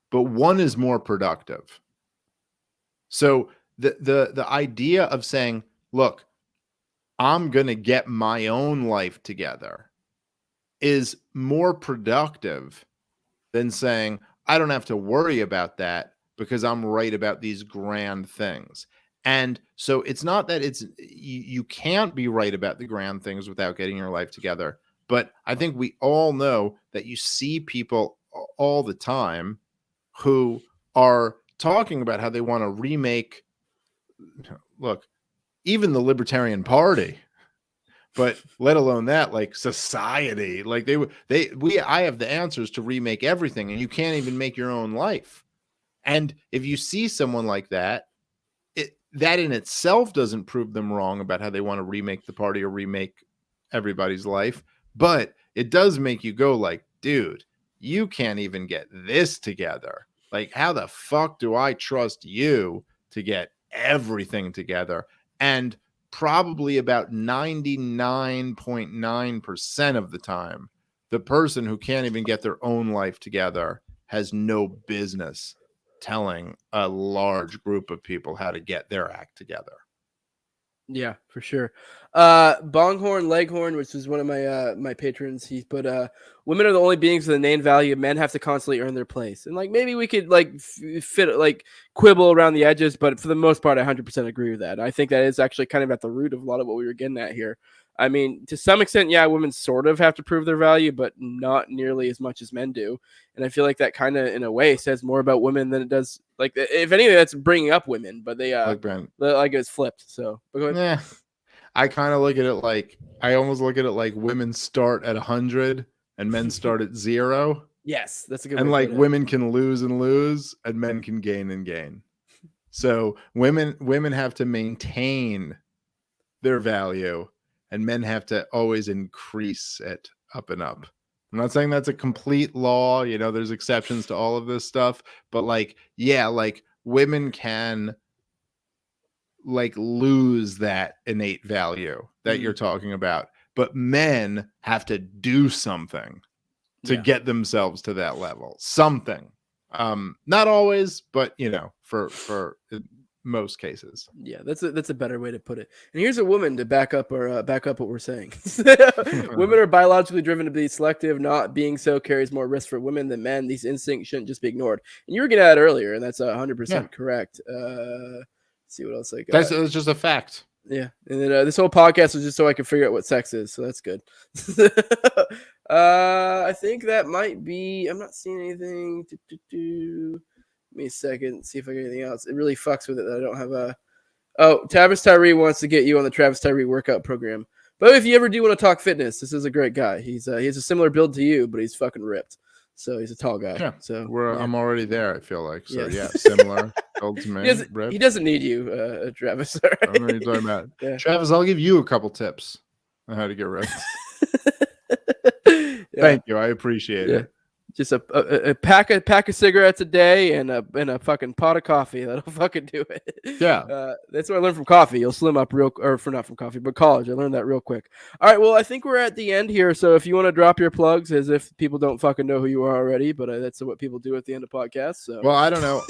But one is more productive. So the idea of saying, look, I'm going to get my own life together is more productive than saying, I don't have to worry about that because I'm right about these grand things. And so it's not that you can't be right about the grand things without getting your life together. But I think we all know that you see people all the time who are talking about how they want to remake, look, even the Libertarian Party, but let alone that, like society, like I have the answers to remake everything, and you can't even make your own life. And if you see someone like that, that in itself doesn't prove them wrong about how they want to remake the party or remake everybody's life, but it does make you go like, dude, you can't even get this together. Like, how the fuck do I trust you to get everything together? And probably about 99.9% of the time, the person who can't even get their own life together has no business telling a large group of people how to get their act together. Yeah, for sure. Bonghorn Leghorn, which is one of my patrons, he put women are the only beings with a name value. Men have to constantly earn their place. And like maybe we could like fit like quibble around the edges, but for the most part, I 100% agree with that. I think that is actually kind of at the root of a lot of what we were getting at here. I mean, to some extent, yeah, women sort of have to prove their value, but not nearly as much as men do. And I feel like that kind of, in a way, says more about women than it does. Like, if anything, that's bringing up women, but they like it was flipped. So, but go ahead. Yeah, I kind of look at it like I almost look at it like women start at 100 and men start at 0. Yes, that's a good way And to like put it. women can lose and lose, and men can gain and gain. So women have to maintain their value, and men have to always increase it up and up. I'm not saying that's a complete law, you know, there's exceptions to all of this stuff, but like, yeah, like women can like lose that innate value that you're talking about, but men have to do something to get themselves to that level. Something. Not always, but you know, for most cases. Yeah, that's a better way to put it. And here's a woman to back up what we're saying. Women are biologically driven to be selective. Not being so carries more risk for women than men. These instincts shouldn't just be ignored. And you were getting at it earlier, and that's 100% correct. Let's see what else I got. That's just a fact. Yeah, and then this whole podcast was just so I could figure out what sex is, so that's good. I think that might be. I'm not seeing anything. Give me a second, see if I get anything else. It really fucks with it that I don't have a. Oh, Travis Tyree wants to get you on the Travis Tyree workout program. But if you ever do want to talk fitness, this is a great guy. He has a similar build to you, but he's fucking ripped. So he's a tall guy. Yeah. So I'm already there, I feel like. So Yeah. similar build to me. He doesn't need you, Travis. I don't know what you're talking about. Yeah. Travis, I'll give you a couple tips on how to get ripped. Yeah. Thank you. I appreciate it. Just a pack of cigarettes a day and a fucking pot of coffee. That'll fucking do it. Yeah. That's what I learned from coffee. You'll slim up not from coffee, but college. I learned that real quick. All right. Well, I think we're at the end here. So if you want to drop your plugs, as if people don't fucking know who you are already, but that's what people do at the end of podcasts. So. Well, I don't know.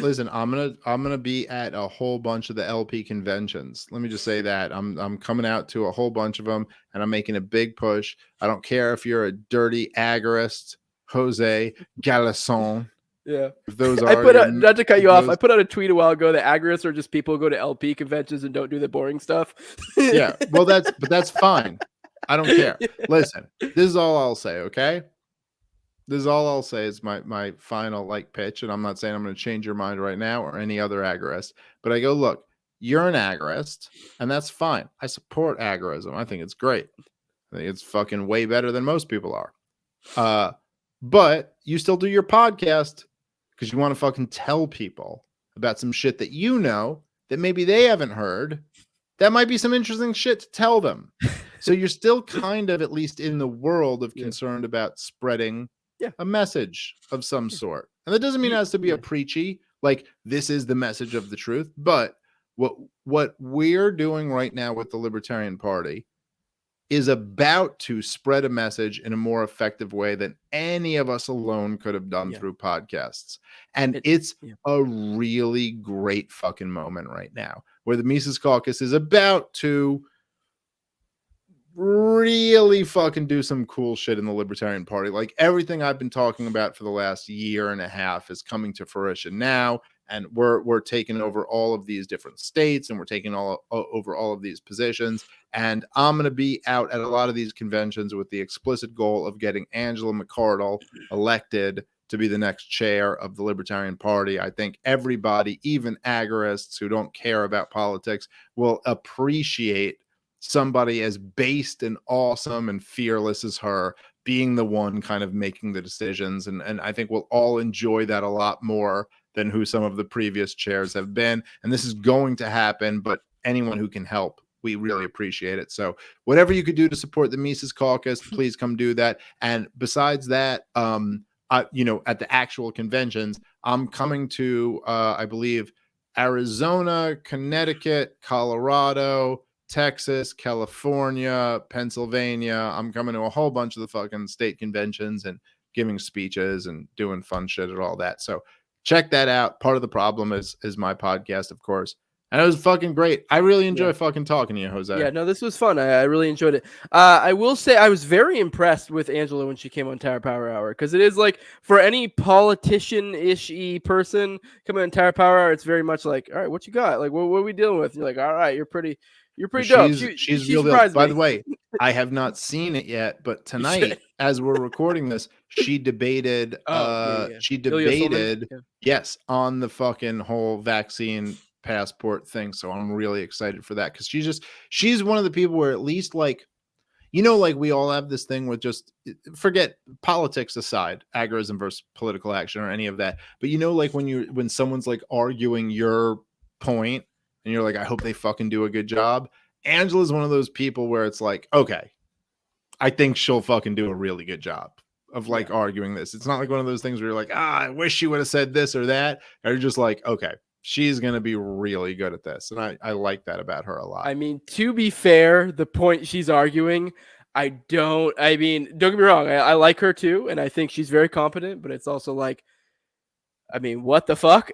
Listen, I'm gonna be at a whole bunch of the LP conventions. Let me just say that I'm coming out to a whole bunch of them, and I'm making a big push. I don't care if you're a dirty agorist, Jose Galasson. Yeah, if those are not to cut you off. I put out a tweet a while ago that agorists are just people who go to LP conventions and don't do the boring stuff. Yeah, well, that's fine. I don't care. Listen, this is all I'll say. Okay, this is all I'll say is my final like pitch, and I'm not saying I'm going to change your mind right now or any other agorist, but I go, look, you're an agorist, and that's fine. I support agorism. I think it's great. I think it's fucking way better than most people are. But you still do your podcast because you want to fucking tell people about some shit that you know that maybe they haven't heard. That might be some interesting shit to tell them. So you're still kind of, at least in the world, of concerned about spreading a message of some sort. And that doesn't mean it has to be a preachy, like this is the message of the truth. But what we're doing right now with the Libertarian Party is about to spread a message in a more effective way than any of us alone could have done through podcasts. And it's a really great fucking moment right now where the Mises Caucus is about to really fucking do some cool shit in the Libertarian Party. Like everything I've been talking about for the last year and a half is coming to fruition now. And we're taking over all of these different states, and we're taking over all of these positions. And I'm going to be out at a lot of these conventions with the explicit goal of getting Angela McArdle elected to be the next chair of the Libertarian Party. I think everybody, even agorists who don't care about politics, will appreciate somebody as based and awesome and fearless as her being the one kind of making the decisions. And I think we'll all enjoy that a lot more than who some of the previous chairs have been. And this is going to happen, but anyone who can help, we really appreciate it. So whatever you could do to support the Mises Caucus, please come do that. And besides that, at the actual conventions, I'm coming to, I believe, Arizona, Connecticut, Colorado, Texas, California, Pennsylvania. I'm coming to a whole bunch of the fucking state conventions and giving speeches and doing fun shit and all that. So check that out. Part of the problem is my podcast, of course. And it was fucking great. I really enjoy fucking talking to you, Jose. Yeah, no, this was fun. I really enjoyed it. I will say I was very impressed with Angela when she came on Tower Power Hour, because it is like, for any politician-ish person coming on Tower Power Hour, it's very much like, all right, what you got? Like, what are we dealing with? And you're like, all right, you're pretty dope. She's She real deal. surprised By me. the way, I have not seen it yet, but tonight, as we're recording this, she debated. She debated. Yes, on the fucking whole vaccine passport thing. So I'm really excited for that, because she's one of the people where, at least, like, like we all have this thing with, just forget politics aside, agorism versus political action or any of that. But like when someone's like arguing your point, and you're like, I hope they fucking do a good job. Angela's one of those people where it's like, okay, I think she'll fucking do a really good job of like arguing this. It's not like one of those things where you're like, I wish she would have said this or that. Or you're just like, okay, she's going to be really good at this. And I like that about her a lot. I mean, to be fair, the point she's arguing, don't get me wrong. I like her too. And I think she's very competent, but it's also like, I mean, what the fuck?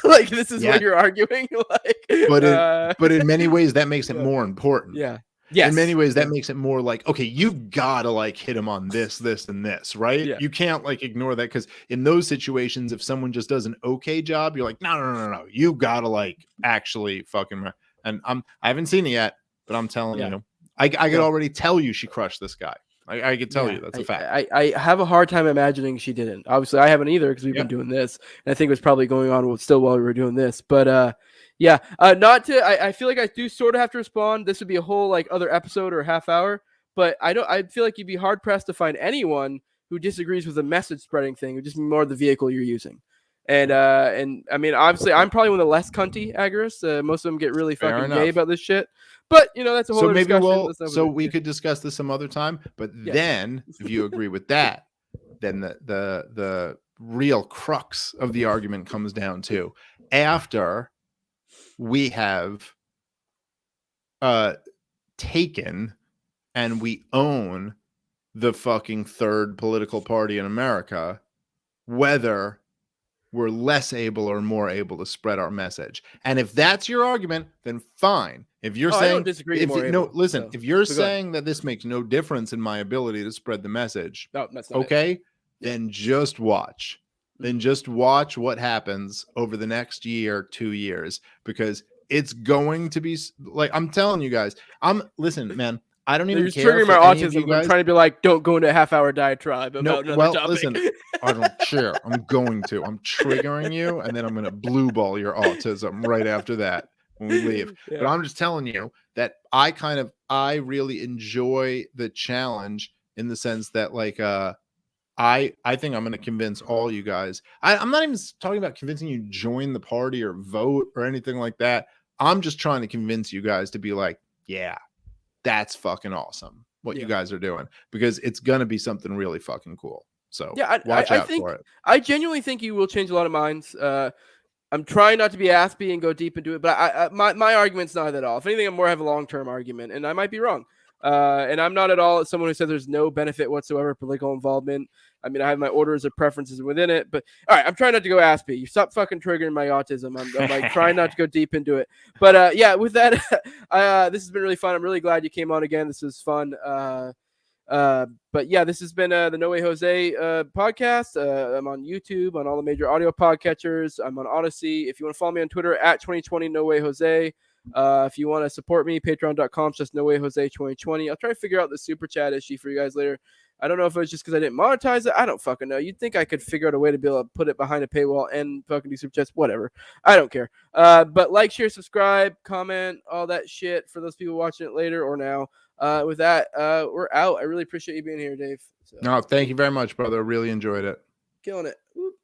Like, this is what you're arguing? Like, but in many ways, that makes it more important. Yeah. Yes. In many ways, that makes it more like, okay, you gotta like hit him on this, and this, right? Yeah. You can't like ignore that, because in those situations, if someone just does an okay job, you're like, no. You gotta like actually fucking. And I haven't seen it yet, but I'm telling you, I could already tell you she crushed this guy. I could tell you that's a fact. I have a hard time imagining she didn't. Obviously, I haven't either, because we've been doing this, and I think it was probably going on still while we were doing this. But I feel like I do sort of have to respond. This would be a whole like other episode or a half hour, but I feel like you'd be hard pressed to find anyone who disagrees with the message spreading thing, or just more the vehicle you're using. And I mean, obviously, I'm probably one of the less cunty agorists. Most of them get really fucking gay about this shit. But that's a whole other discussion. So we could discuss this some other time. But then, if you agree with that, then the real crux of the argument comes down to, after we have taken and we own the fucking third political party in America, whether we're less able or more able to spread our message. And if that's your argument, then fine. If you're saying, I don't disagree, if you're saying that this makes no difference in my ability to spread the message, then just watch. Then just watch what happens over the next year, 2 years, because it's going to be like, I'm telling you guys, listen, man, I don't even care. You're triggering my autism. I'm trying to be like, don't go into a half-hour diatribe about another topic. Listen, I don't care. I'm triggering you, and then I'm going to blue ball your autism right after that when we leave. But I'm just telling you that I really enjoy the challenge, in the sense that, like, I think I'm going to convince all you guys. I'm not even talking about convincing you to join the party or vote or anything like that. I'm just trying to convince you guys to be like, yeah, that's fucking awesome what you guys are doing, because it's going to be something really fucking cool. So watch out for it. I genuinely think you will change a lot of minds. I'm trying not to be aspy and go deep into it, but my argument's not at all. If anything, I'm more have a long-term argument, and I might be wrong. And I'm not at all someone who says there's no benefit whatsoever political involvement. I mean, I have my orders of preferences within it, but all right, I'm trying not to go aspy. You stop fucking triggering my autism. I'm like trying not to go deep into it. But with that, this has been really fun. I'm really glad you came on again. This was fun. But yeah, this has been the No Way Jose podcast. I'm on YouTube, on all the major audio podcatchers. I'm on Odyssey. If you want to follow me on Twitter at 2020 No Way Jose. If you want to support me, patreon.com/NoWayJose2020. I'll try to figure out the super chat issue for you guys later. I don't know if it was just because I didn't monetize it. I don't fucking know. You'd think I could figure out a way to be able to put it behind a paywall and fucking do super chats. Whatever. I don't care. But like, share, subscribe, comment, all that shit for those people watching it later or now. With that, we're out. I really appreciate you being here, Dave. No, thank you very much, brother. Really enjoyed it. Killing it. Whoop.